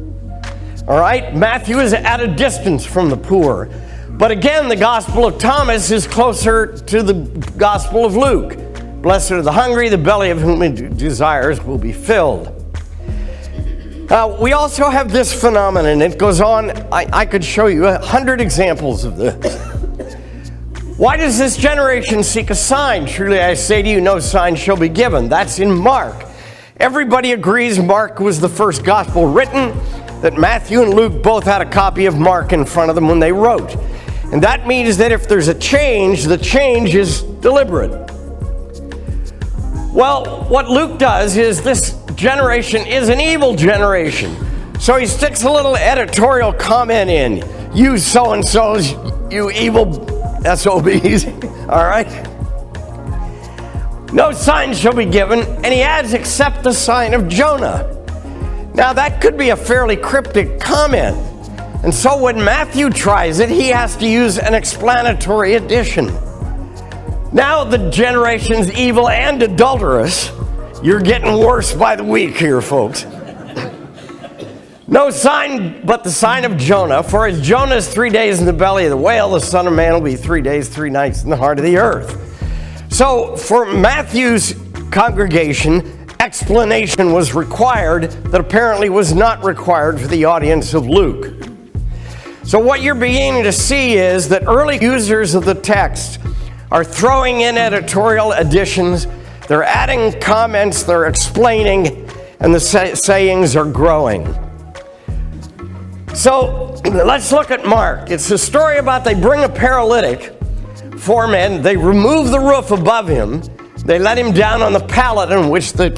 C: All right, Matthew is at a distance from the poor. But again, the Gospel of Thomas is closer to the Gospel of Luke. "Blessed are the hungry, the belly of whom it desires will be filled." We also have this phenomenon. It goes on. I could show you 100 examples of this. "Why does this generation seek a sign? Truly I say to you, no sign shall be given." That's in Mark. Everybody agrees Mark was the first gospel written, that Matthew and Luke both had a copy of Mark in front of them when they wrote. And that means that if there's a change, the change is deliberate. Well, what Luke does is this generation is an evil generation. So he sticks a little editorial comment in. "You so-and-sos, you evil SOBs." All right? "No sign shall be given," and he adds, "except the sign of Jonah." Now that could be a fairly cryptic comment. And so when Matthew tries it, he has to use an explanatory addition. Now the generation's evil and adulterous. You're getting worse by the week here, folks. "No sign but the sign of Jonah, for as Jonah is 3 days in the belly of the whale, the Son of Man will be 3 days, 3 nights in the heart of the earth." So for Matthew's congregation, explanation was required that apparently was not required for the audience of Luke. So what you're beginning to see is that early users of the text are throwing in editorial additions, they're adding comments, they're explaining, and the sayings are growing. So Let's look at Mark. It's a story about they bring a paralytic, 4 men, they remove the roof above him, they let him down on the pallet on which the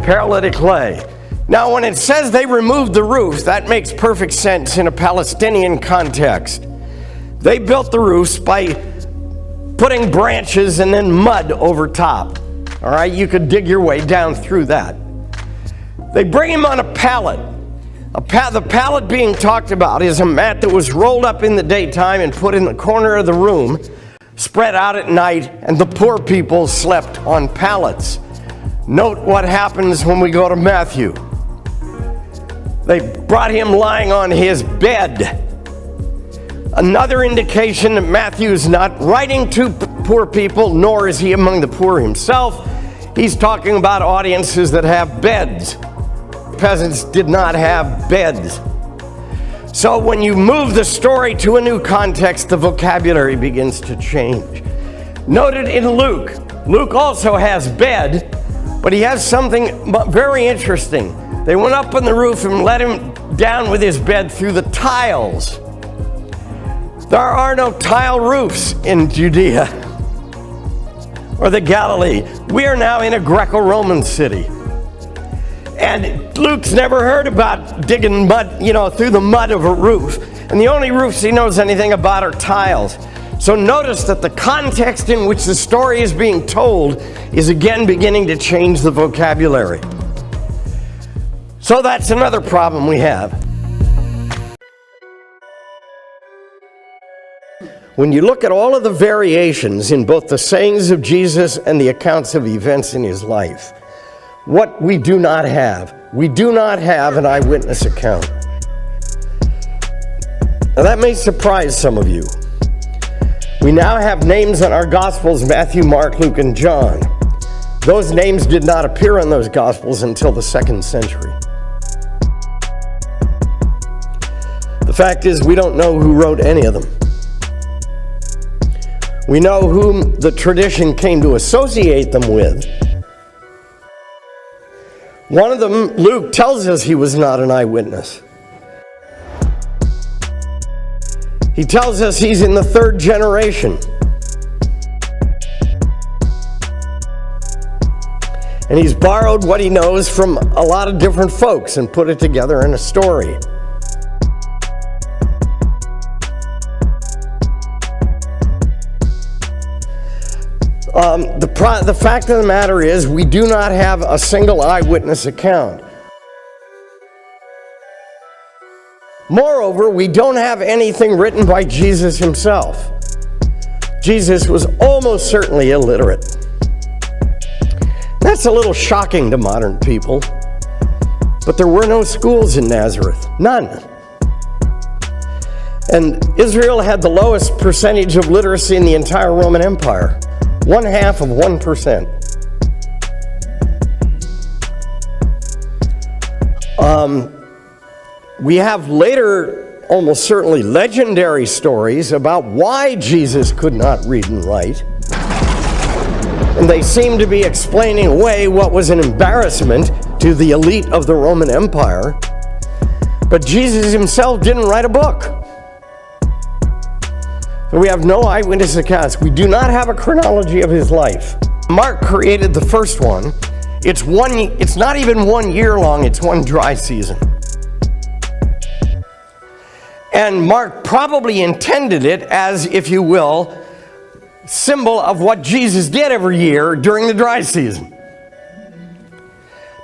C: paralytic lay. Now, when it says they removed the roof, that makes perfect sense in a Palestinian context. They built the roofs by putting branches and then mud over top. All right, you could dig your way down through that. They bring him on a pallet. The pallet being talked about is a mat that was rolled up in the daytime and put in the corner of the room, spread out at night, and the poor people slept on pallets. Note what happens when we go to Matthew. They brought him lying on his bed. Another indication that Matthew is not writing to poor people, nor is he among the poor himself. He's talking about audiences that have beds. Peasants did not have beds. So when you move the story to a new context, the vocabulary begins to change. Noted in Luke. Luke also has bed, but he has something very interesting. They went up on the roof and let him down with his bed through the tiles. There are no tile roofs in Judea or the Galilee. We are now in a Greco-Roman city. And Luke's never heard about digging mud, through the mud of a roof. And the only roofs he knows anything about are tiles. So notice that the context in which the story is being told is again beginning to change the vocabulary. So that's another problem we have. When you look at all of the variations in both the sayings of Jesus and the accounts of events in his life, what we do not have an eyewitness account. Now that may surprise some of you. We now have names on our Gospels, Matthew, Mark, Luke, and John. Those names did not appear in those Gospels until the 2nd century. The fact is, we don't know who wrote any of them. We know whom the tradition came to associate them with. One of them, Luke, tells us he was not an eyewitness. He tells us he's in the 3rd generation. And he's borrowed what he knows from a lot of different folks and put it together in a story. The fact of the matter is, we do not have a single eyewitness account. Moreover, we don't have anything written by Jesus himself. Jesus was almost certainly illiterate. That's a little shocking to modern people. But there were no schools in Nazareth. None. And Israel had the lowest percentage of literacy in the entire Roman Empire. 1/2 of 1%. We have later, almost certainly legendary stories about why Jesus could not read and write. And they seem to be explaining away what was an embarrassment to the elite of the Roman Empire. But Jesus himself didn't write a book. So we have no eyewitness accounts. We do not have a chronology of his life. Mark created the first one. It's not even 1 year long, it's one dry season. And Mark probably intended it as, if you will, symbol of what Jesus did every year during the dry season.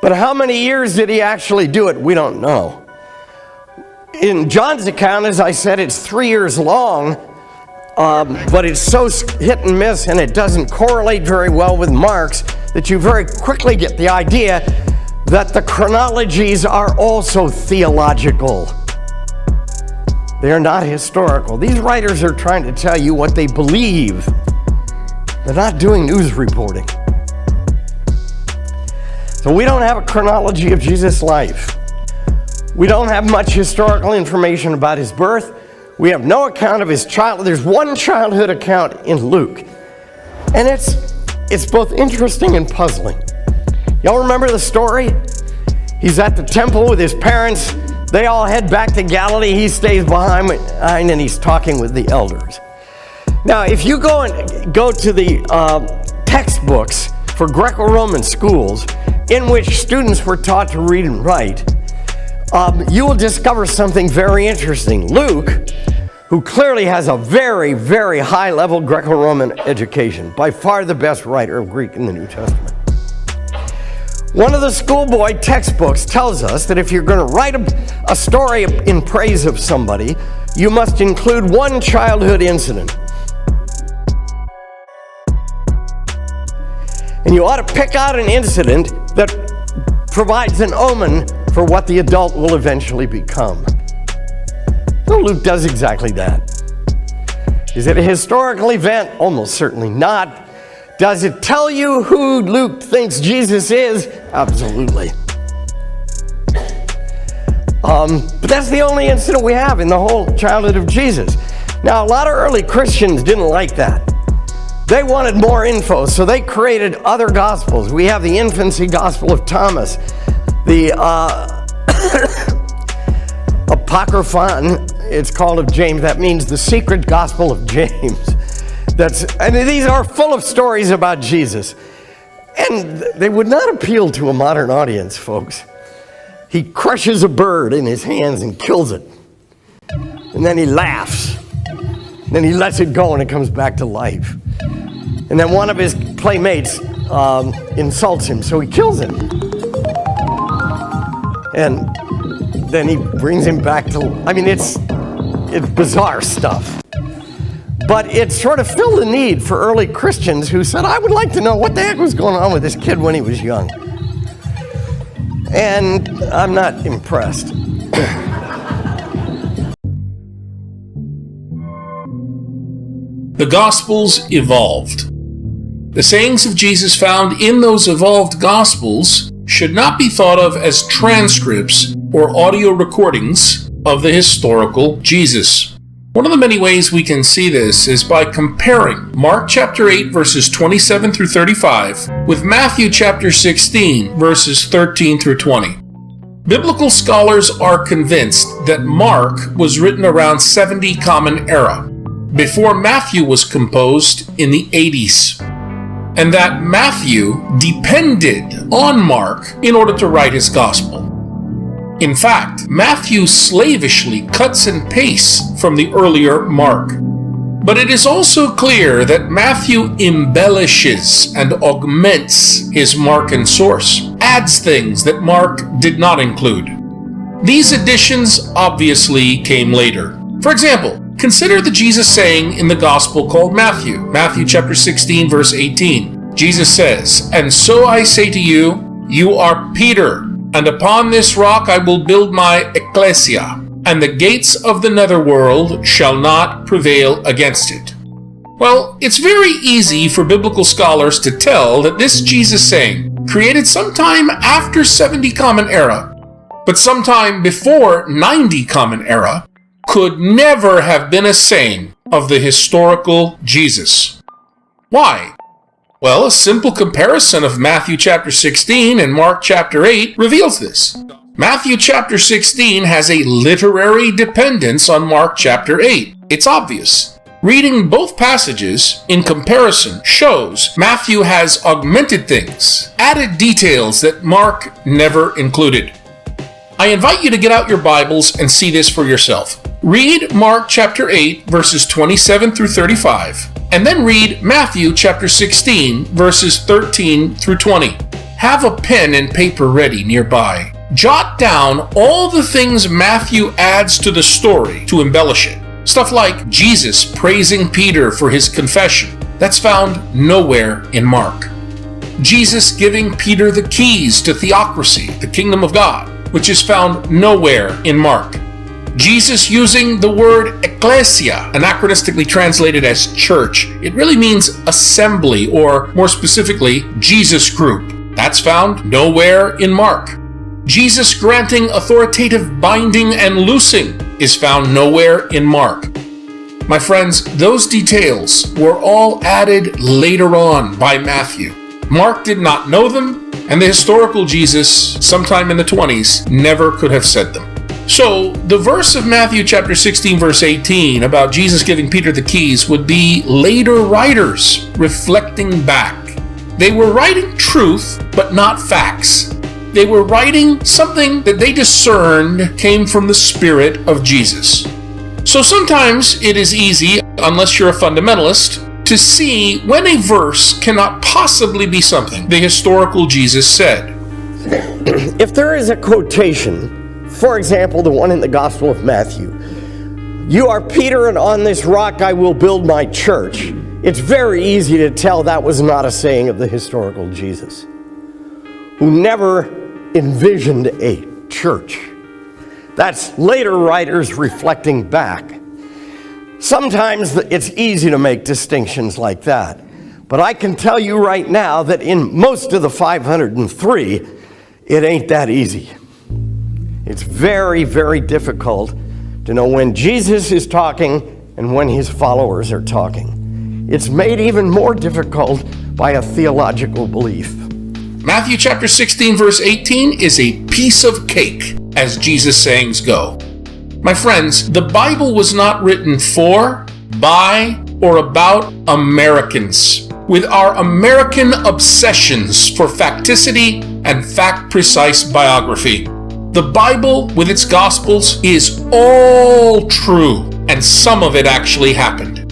C: But how many years did he actually do it? We don't know. In John's account, as I said, it's 3 years long. But it's so hit and miss, and it doesn't correlate very well with Mark's, that you very quickly get the idea that the chronologies are also theological. They are not historical. These writers are trying to tell you what they believe. They're not doing news reporting. So we don't have a chronology of Jesus' life. We don't have much historical information about his birth. We have no account of his childhood. There's one childhood account in Luke. And it's both interesting and puzzling. Y'all remember the story? He's at the temple with his parents. They all head back to Galilee. He stays behind and he's talking with the elders. Now, if you go to the textbooks for Greco-Roman schools in which students were taught to read and write, you will discover something very interesting. Luke, who clearly has a very, very high-level Greco-Roman education, by far the best writer of Greek in the New Testament. One of the schoolboy textbooks tells us that if you're going to write a story in praise of somebody, you must include one childhood incident. And you ought to pick out an incident that provides an omen for what the adult will eventually become. Well, Luke does exactly that. Is it a historical event? Almost certainly not. Does it tell you who Luke thinks Jesus is? Absolutely. But that's the only incident we have in the whole childhood of Jesus. Now, a lot of early Christians didn't like that. They wanted more info, so they created other gospels. We have the infancy gospel of Thomas, the Apocryphon, it's called, of James. That means the secret gospel of James. These are full of stories about Jesus. And they would not appeal to a modern audience, folks. He crushes a bird in his hands and kills it. And then he laughs. Then he lets it go and it comes back to life. And then one of his playmates insults him, so he kills him. And then he brings him back to life. I mean, it's bizarre stuff. But it sort of filled the need for early Christians who said, I would like to know what the heck was going on with this kid when he was young. And I'm not impressed.
B: The Gospels evolved. The sayings of Jesus found in those evolved Gospels should not be thought of as transcripts or audio recordings of the historical Jesus. One of the many ways we can see this is by comparing Mark chapter 8 verses 27 through 35 with Matthew chapter 16 verses 13 through 20. Biblical scholars are convinced that Mark was written around 70 Common Era, before Matthew was composed in the 80s, and that Matthew depended on Mark in order to write his gospel. In fact, Matthew slavishly cuts and pastes from the earlier Mark. But it is also clear that Matthew embellishes and augments his Markan source, adds things that Mark did not include. These additions obviously came later. For example, consider the Jesus saying in the gospel called Matthew chapter 16 verse 18. Jesus says, "And so I say to you, you are Peter, and upon this rock I will build my ecclesia, and the gates of the netherworld shall not prevail against it." Well, it's very easy for biblical scholars to tell that this Jesus saying, created sometime after 70 Common Era, but sometime before 90 Common Era, could never have been a saying of the historical Jesus. Why? Well, a simple comparison of Matthew chapter 16 and Mark chapter 8 reveals this. Matthew chapter 16 has a literary dependence on Mark chapter 8. It's obvious. Reading both passages in comparison shows Matthew has augmented things, added details that Mark never included. I invite you to get out your Bibles and see this for yourself. Read Mark chapter 8 verses 27 through 35, and then read Matthew chapter 16 verses 13 through 20. Have a pen and paper ready nearby. Jot down all the things Matthew adds to the story to embellish it. Stuff like Jesus praising Peter for his confession. That's found nowhere in Mark. Jesus giving Peter the keys to Theocracy, the kingdom of God, which is found nowhere in Mark. Jesus using the word ecclesia, anachronistically translated as church. It really means assembly, or more specifically, Jesus group. That's found nowhere in Mark. Jesus granting authoritative binding and loosing is found nowhere in Mark. My friends, those details were all added later on by Matthew. Mark did not know them, and the historical Jesus, sometime in the 20s, never could have said them. So, the verse of Matthew chapter 16, verse 18 about Jesus giving Peter the keys would be later writers reflecting back. They were writing truth, but not facts. They were writing something that they discerned came from the Spirit of Jesus. So sometimes it is easy, unless you're a fundamentalist, to see when a verse cannot possibly be something the historical Jesus said.
C: If there is a quotation, for example, the one in the Gospel of Matthew, "You are Peter, and on this rock I will build my church," it's very easy to tell that was not a saying of the historical Jesus, who never envisioned a church. That's later writers reflecting back. Sometimes it's easy to make distinctions like that, but I can tell you right now that in most of the 503, it ain't that easy. It's very, very difficult to know when Jesus is talking and when his followers are talking. It's made even more difficult by a theological belief.
B: Matthew chapter 16, verse 18 is a piece of cake, as Jesus' sayings go. My friends, the Bible was not written for, by, or about Americans, with our American obsessions for facticity and fact-precise biography. The Bible, with its Gospels, is all true, and some of it actually happened.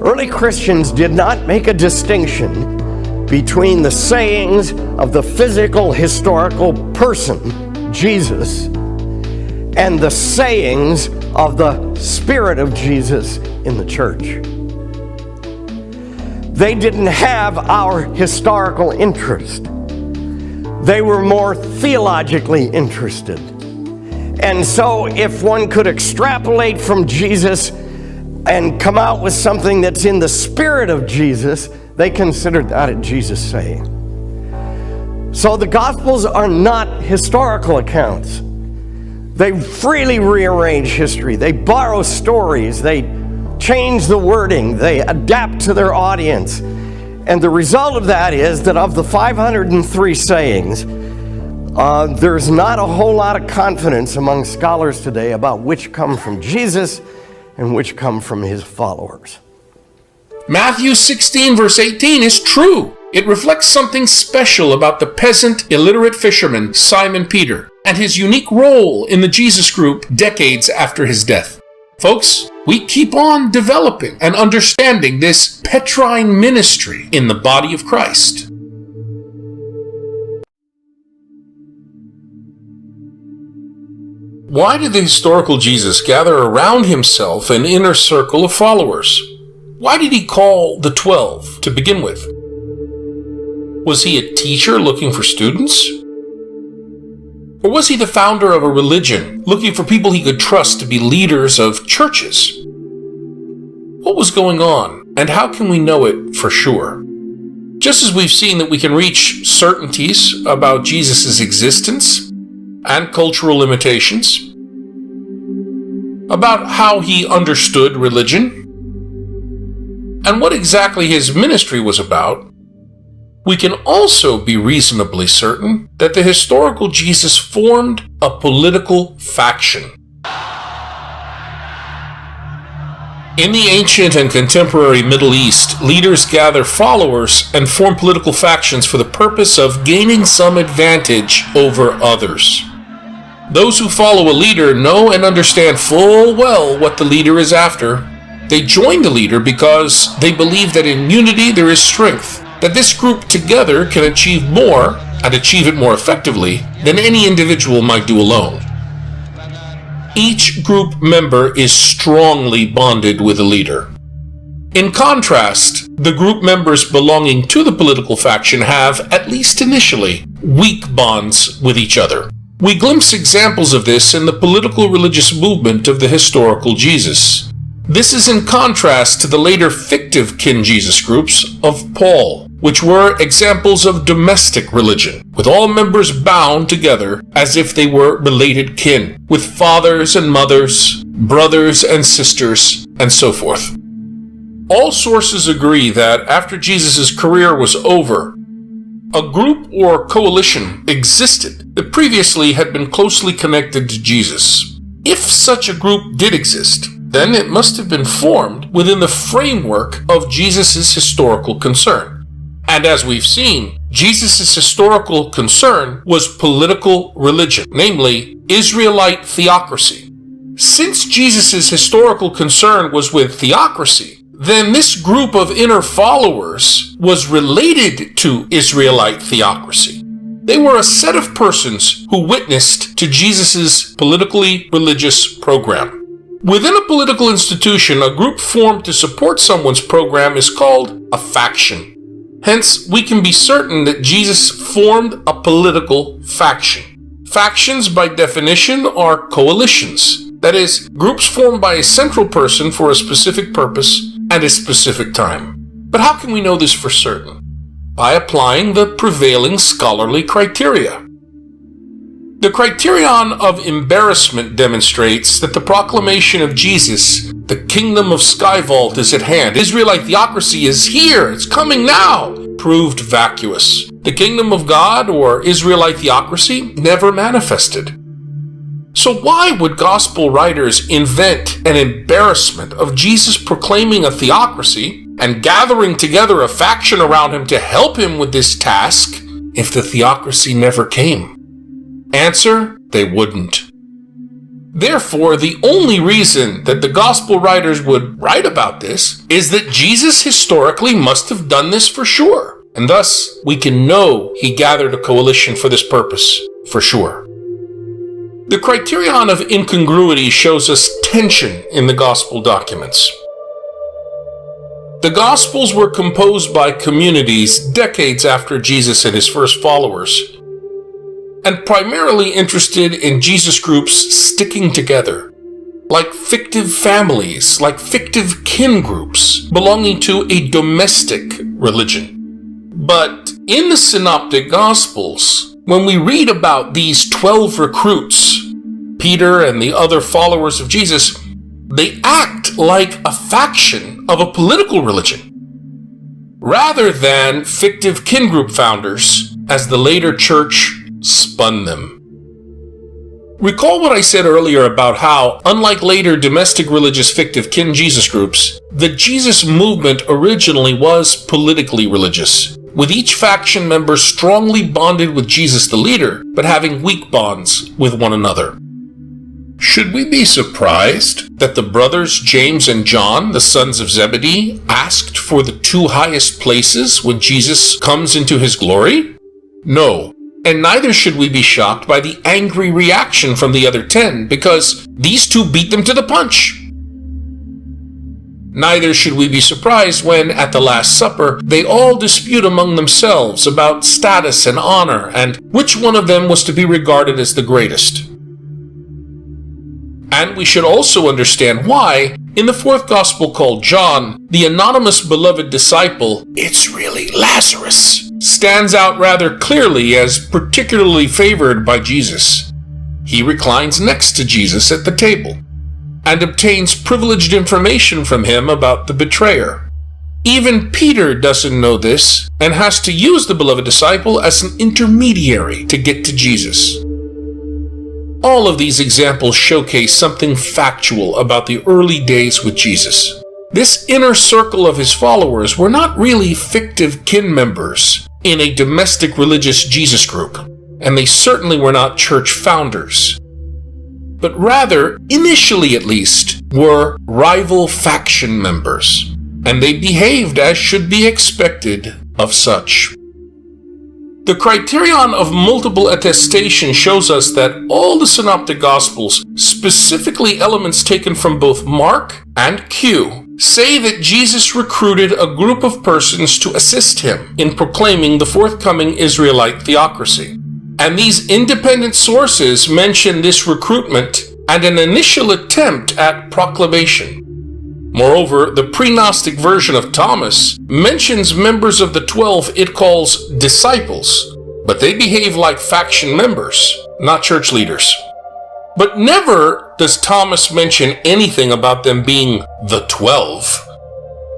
C: Early Christians did not make a distinction between the sayings of the physical, historical person, Jesus, and the sayings of the Spirit of Jesus in the church. They didn't have our historical interest. They were more theologically interested. And so if one could extrapolate from Jesus and come out with something that's in the spirit of Jesus, they considered that a Jesus saying. So the Gospels are not historical accounts. They freely rearrange history. They borrow stories. They change the wording. They adapt to their audience. And the result of that is that of the 503 sayings, there's not a whole lot of confidence among scholars today about which come from Jesus and which come from his followers.
B: Matthew 16, verse 18 is true. It reflects something special about the peasant, illiterate fisherman, Simon Peter, and his unique role in the Jesus group decades after his death. Folks, we keep on developing and understanding this Petrine ministry in the body of Christ. Why did the historical Jesus gather around himself an inner circle of followers? Why did he call the 12 to begin with? Was he a teacher looking for students? Or was he the founder of a religion, looking for people he could trust to be leaders of churches? What was going on, and how can we know it for sure? Just as we've seen that we can reach certainties about Jesus' existence and cultural limitations, about how he understood religion, and what exactly his ministry was about, we can also be reasonably certain that the historical Jesus formed a political faction. In the ancient and contemporary Middle East, leaders gather followers and form political factions for the purpose of gaining some advantage over others. Those who follow a leader know and understand full well what the leader is after. They join the leader because they believe that in unity there is strength, that this group together can achieve more, and achieve it more effectively, than any individual might do alone. Each group member is strongly bonded with a leader. In contrast, the group members belonging to the political faction have, at least initially, weak bonds with each other. We glimpse examples of this in the political religious movement of the historical Jesus. This is in contrast to the later fictive kin Jesus groups of Paul, which were examples of domestic religion, with all members bound together as if they were related kin, with fathers and mothers, brothers and sisters, and so forth. All sources agree that after Jesus' career was over, a group or coalition existed that previously had been closely connected to Jesus.
A: If such a group did exist, then it must have been formed within the framework of Jesus' historical concern. And as we've seen, Jesus' historical concern was political religion, namely Israelite theocracy. Since Jesus' historical concern was with theocracy, then this group of inner followers was related to Israelite theocracy. They were a set of persons who witnessed to Jesus' politically religious program. Within a political institution, a group formed to support someone's program is called a faction. Hence, we can be certain that Jesus formed a political faction. Factions, by definition, are coalitions. That is, groups formed by a central person for a specific purpose at a specific time. But how can we know this for certain? By applying the prevailing scholarly criteria. The criterion of embarrassment demonstrates that the proclamation of Jesus, the kingdom of Skyvault is at hand, Israelite theocracy is here, it's coming now, proved vacuous. The kingdom of God, or Israelite theocracy, never manifested. So why would gospel writers invent an embarrassment of Jesus proclaiming a theocracy and gathering together a faction around him to help him with this task if the theocracy never came? Answer, they wouldn't. Therefore, the only reason that the gospel writers would write about this is that Jesus historically must have done this for sure, and thus we can know he gathered a coalition for this purpose for sure. The criterion of incongruity shows us tension in the gospel documents. The Gospels were composed by communities decades after Jesus and his first followers, and primarily interested in Jesus groups sticking together, like fictive families, like fictive kin groups belonging to a domestic religion. But in the Synoptic Gospels, when we read about these 12 recruits, Peter and the other followers of Jesus, they act like a faction of a political religion, rather than fictive kin group founders, as the later church spun them. Recall what I said earlier about how, unlike later domestic religious fictive kin Jesus groups, the Jesus movement originally was politically religious, with each faction member strongly bonded with Jesus the leader, but having weak bonds with one another. Should we be surprised that the brothers James and John, the sons of Zebedee, asked for the 2 highest places when Jesus comes into his glory? No. And neither should we be shocked by the angry reaction from the other 10, because these 2 beat them to the punch. Neither should we be surprised when, at the Last Supper, they all dispute among themselves about status and honor, and which one of them was to be regarded as the greatest. And we should also understand why, in the 4th Gospel called John, the anonymous beloved disciple, "It's really Lazarus," stands out rather clearly as particularly favored by Jesus. He reclines next to Jesus at the table and obtains privileged information from him about the betrayer. Even Peter doesn't know this and has to use the beloved disciple as an intermediary to get to Jesus. All of these examples showcase something factual about the early days with Jesus. This inner circle of his followers were not really fictive kin members in a domestic religious Jesus group, and they certainly were not church founders, but rather, initially at least, were rival faction members, and they behaved as should be expected of such. The criterion of multiple attestation shows us that all the Synoptic Gospels, specifically elements taken from both Mark and Q, say that Jesus recruited a group of persons to assist him in proclaiming the forthcoming Israelite theocracy. And these independent sources mention this recruitment and an initial attempt at proclamation. Moreover, the pre-Gnostic version of Thomas mentions members of the 12 it calls disciples, but they behave like faction members, not church leaders. But never does Thomas mention anything about them being the 12,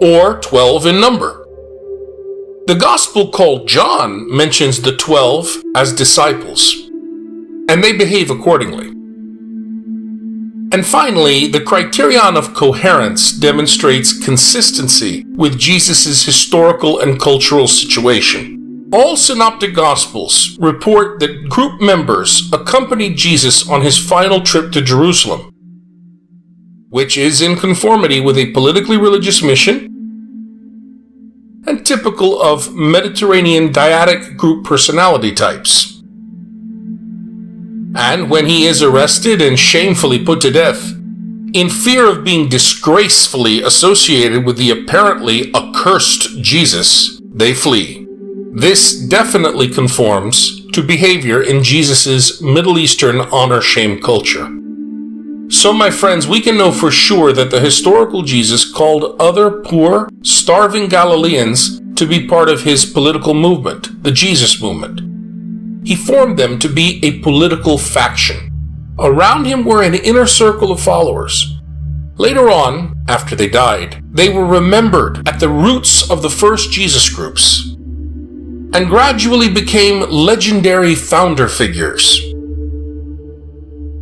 A: or 12 in number. The Gospel called John mentions the 12 as disciples, and they behave accordingly. And finally, the criterion of coherence demonstrates consistency with Jesus' historical and cultural situation. All synoptic gospels report that group members accompanied Jesus on his final trip to Jerusalem, which is in conformity with a politically religious mission and typical of Mediterranean dyadic group personality types. And when he is arrested and shamefully put to death, in fear of being disgracefully associated with the apparently accursed Jesus, they flee. This definitely conforms to behavior in Jesus' Middle Eastern honor-shame culture. So, my friends, we can know for sure that the historical Jesus called other poor, starving Galileans to be part of his political movement, the Jesus movement. He formed them to be a political faction. Around him were an inner circle of followers. Later on, after they died, they were remembered at the roots of the first Jesus groups and gradually became legendary founder figures.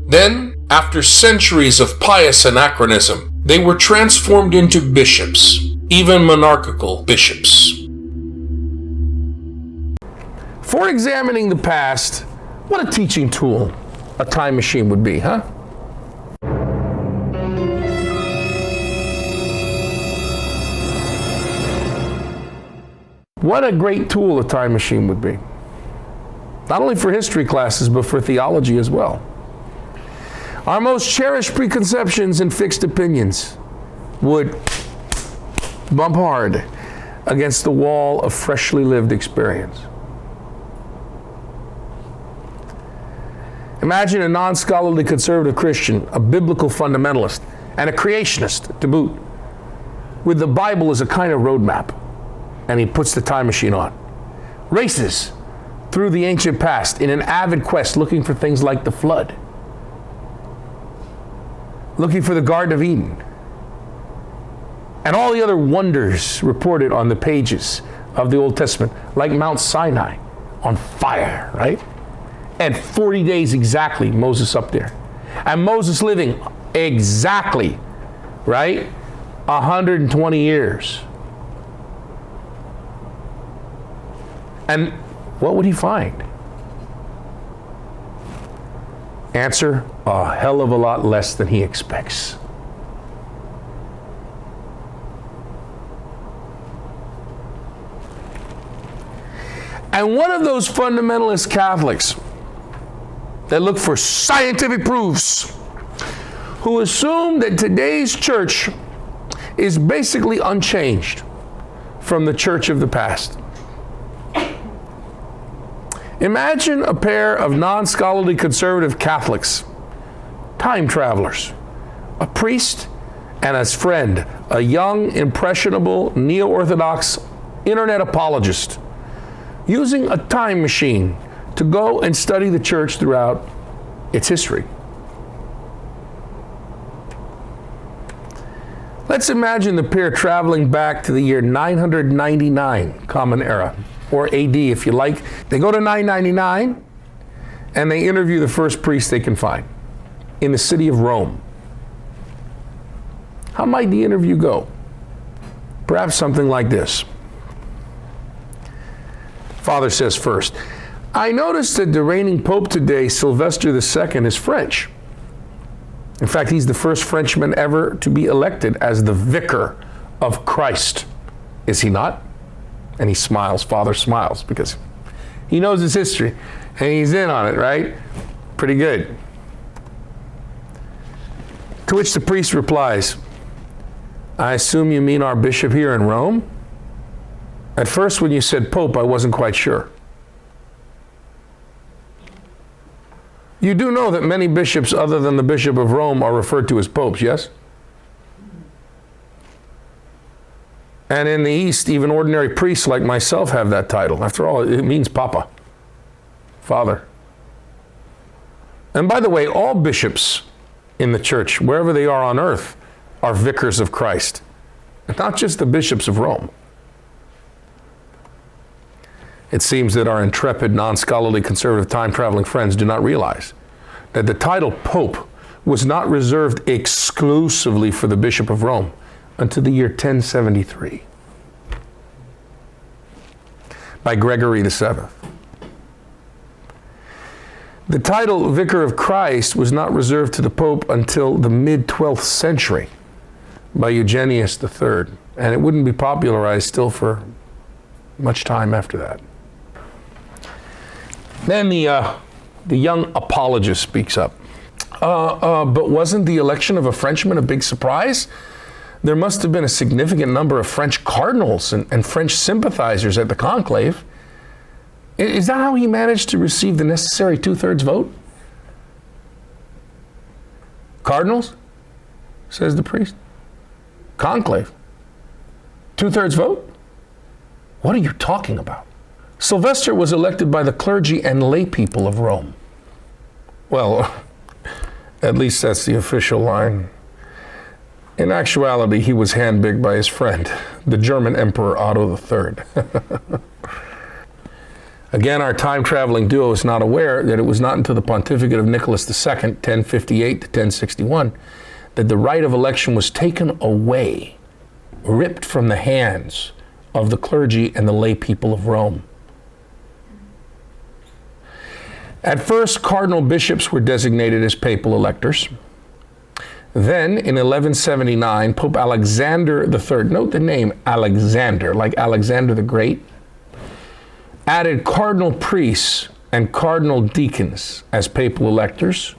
A: Then, after centuries of pious anachronism, they were transformed into bishops, even monarchical bishops.
B: For examining the past, what a teaching tool a time machine would be, huh? What a great tool a time machine would be. Not only for history classes, but for theology as well. Our most cherished preconceptions and fixed opinions would bump hard against the wall of freshly lived experience. Imagine a non-scholarly conservative Christian, a biblical fundamentalist, and a creationist to boot, with the Bible as a kind of roadmap, and he puts the time machine on. Races through the ancient past in an avid quest looking for things like the flood, looking for the Garden of Eden, and all the other wonders reported on the pages of the Old Testament, like Mount Sinai on fire, right? And 40 days exactly, Moses up there. And Moses living exactly, right? 120 years. And what would he find? Answer, a hell of a lot less than he expects. And one of those fundamentalist Catholics that look for scientific proofs, who assume that today's church is basically unchanged from the church of the past. Imagine a pair of non-scholarly conservative Catholics, time travelers, a priest and his friend, a young, impressionable, neo-Orthodox internet apologist, using a time machine to go and study the church throughout its history. Let's imagine the pair traveling back to the year 999, Common Era, or AD if you like. They go to 999 and they interview the first priest they can find in the city of Rome. How might the interview go? Perhaps something like this. Father says first, I noticed that the reigning Pope today, Sylvester II, is French. In fact, he's the first Frenchman ever to be elected as the vicar of Christ. Is he not? And he smiles, Father smiles, because he knows his history and he's in on it, right? Pretty good. To which the priest replies, I assume you mean our bishop here in Rome? At first, when you said Pope, I wasn't quite sure. You do know that many bishops other than the Bishop of Rome are referred to as popes, yes? And in the East, even ordinary priests like myself have that title. After all, it means Papa, Father. And by the way, all bishops in the church, wherever they are on earth, are vicars of Christ, not just the bishops of Rome. It seems that our intrepid, non-scholarly, conservative, time-traveling friends do not realize that the title Pope
A: was not reserved exclusively for the Bishop of Rome until the year 1073 by Gregory VII. The title Vicar of Christ was not reserved to the Pope until the mid-12th century by Eugenius III, and it wouldn't be popularized still for much time after that. Then the young apologist speaks up. But wasn't the election of a Frenchman a big surprise? There must have been a significant number of French cardinals and French sympathizers at the conclave. Is that how he managed to receive the necessary 2/3 vote? Cardinals? Says the priest. Conclave. 2/3 vote? What are you talking about? Sylvester was elected by the clergy and lay people of Rome. Well, at least that's the official line. In actuality, he was handpicked by his friend, the German Emperor Otto III. Again, our time-traveling duo is not aware that it was not until the pontificate of Nicholas II, 1058 to 1061, that the right of election was taken away, ripped from the hands of the clergy and the lay people of Rome. At first, cardinal bishops were designated as papal electors. Then, in 1179, Pope Alexander III, note the name Alexander, like Alexander the Great, added cardinal priests and cardinal deacons as papal electors,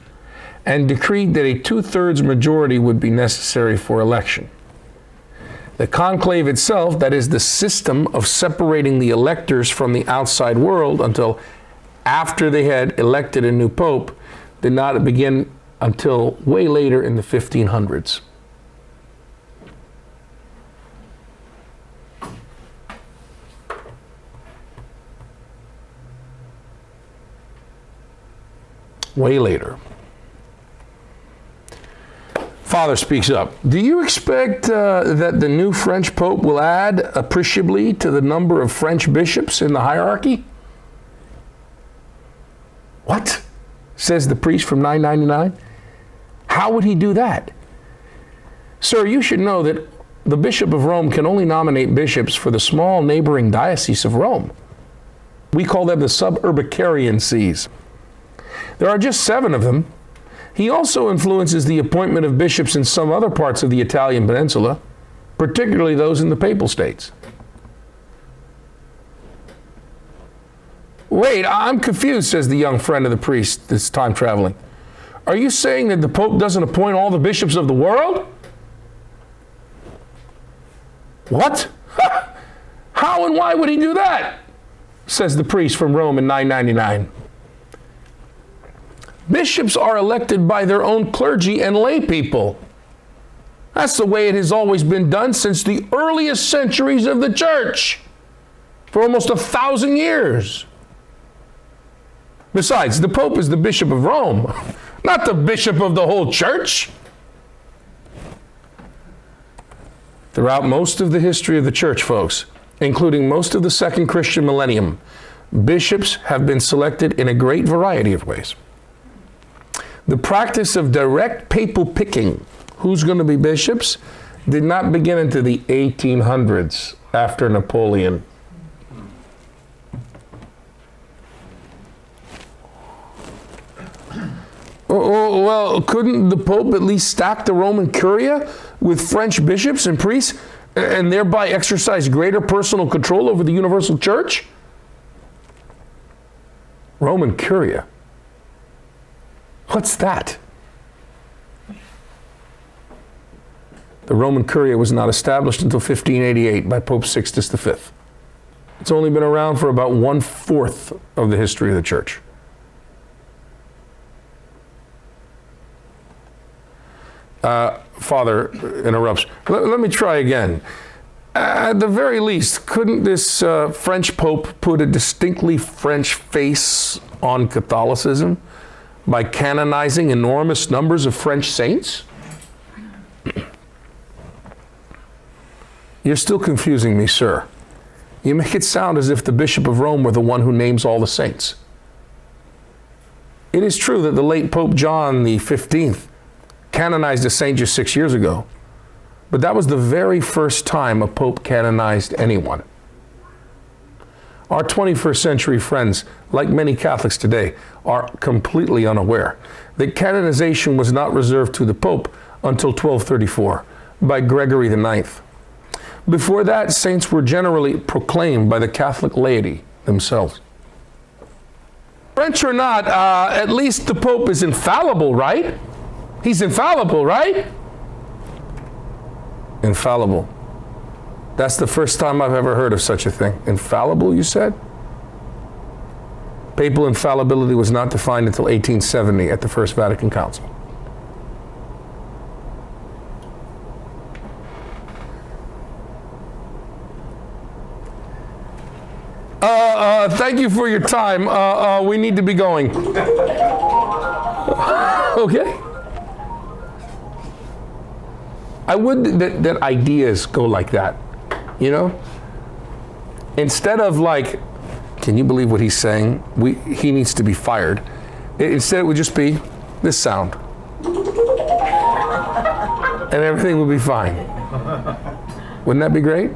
A: and decreed that a 2/3 majority would be necessary for election. The conclave itself, that is the system of separating the electors from the outside world until after they had elected a new pope, did not begin until way later in the 1500s. Way later. Father speaks up. Do you expect that the new French Pope will add appreciably to the number of French bishops in the hierarchy? What? Says the priest from 999. How would he do that? Sir, you should know that the Bishop of Rome can only nominate bishops for the small neighboring diocese of Rome. We call them the suburbicarian sees. There are just 7 of them. He also influences the appointment of bishops in some other parts of the Italian peninsula, particularly those in the Papal States. Wait, I'm confused, says the young friend of the priest that's time traveling. Are you saying that the Pope doesn't appoint all the bishops of the world? What? How and why would he do that? Says the priest from Rome in 999. Bishops are elected by their own clergy and lay people. That's the way it has always been done since the earliest centuries of the church, for almost 1,000 years. Besides, the Pope is the Bishop of Rome, not the bishop of the whole church. Throughout most of the history of the church, folks, including most of the second Christian millennium, bishops have been selected in a great variety of ways. The practice of direct papal picking, who's going to be bishops, did not begin until the 1800s after Napoleon. Well, couldn't the Pope at least stack the Roman Curia with French bishops and priests and thereby exercise greater personal control over the universal church? Roman Curia. What's that? The Roman Curia was not established until 1588 by Pope Sixtus V. It's only been around for about 1/4 of the history of the church. Father interrupts. Let me try again. At the very least, couldn't this French Pope put a distinctly French face on Catholicism by canonizing enormous numbers of French saints? You're still confusing me, sir. You make it sound as if the Bishop of Rome were the one who names all the saints. It is true that the late Pope John the 15th canonized a saint just 6 years ago. But that was the very first time a pope canonized anyone. Our 21st century friends, like many Catholics today, are completely unaware that canonization was not reserved to the Pope until 1234 by Gregory IX. Before that, saints were generally proclaimed by the Catholic laity themselves. French or not, at least the Pope is infallible, right? He's infallible, right? Infallible. That's the first time I've ever heard of such a thing. Infallible, you said? Papal infallibility was not defined until 1870 at the First Vatican Council. Thank you for your time. We need to be going. Okay. I would that ideas go like that, you know? Instead of like, can you believe what he's saying? He needs to be fired. Instead, it would just be this sound. And everything would be fine. Wouldn't that be great?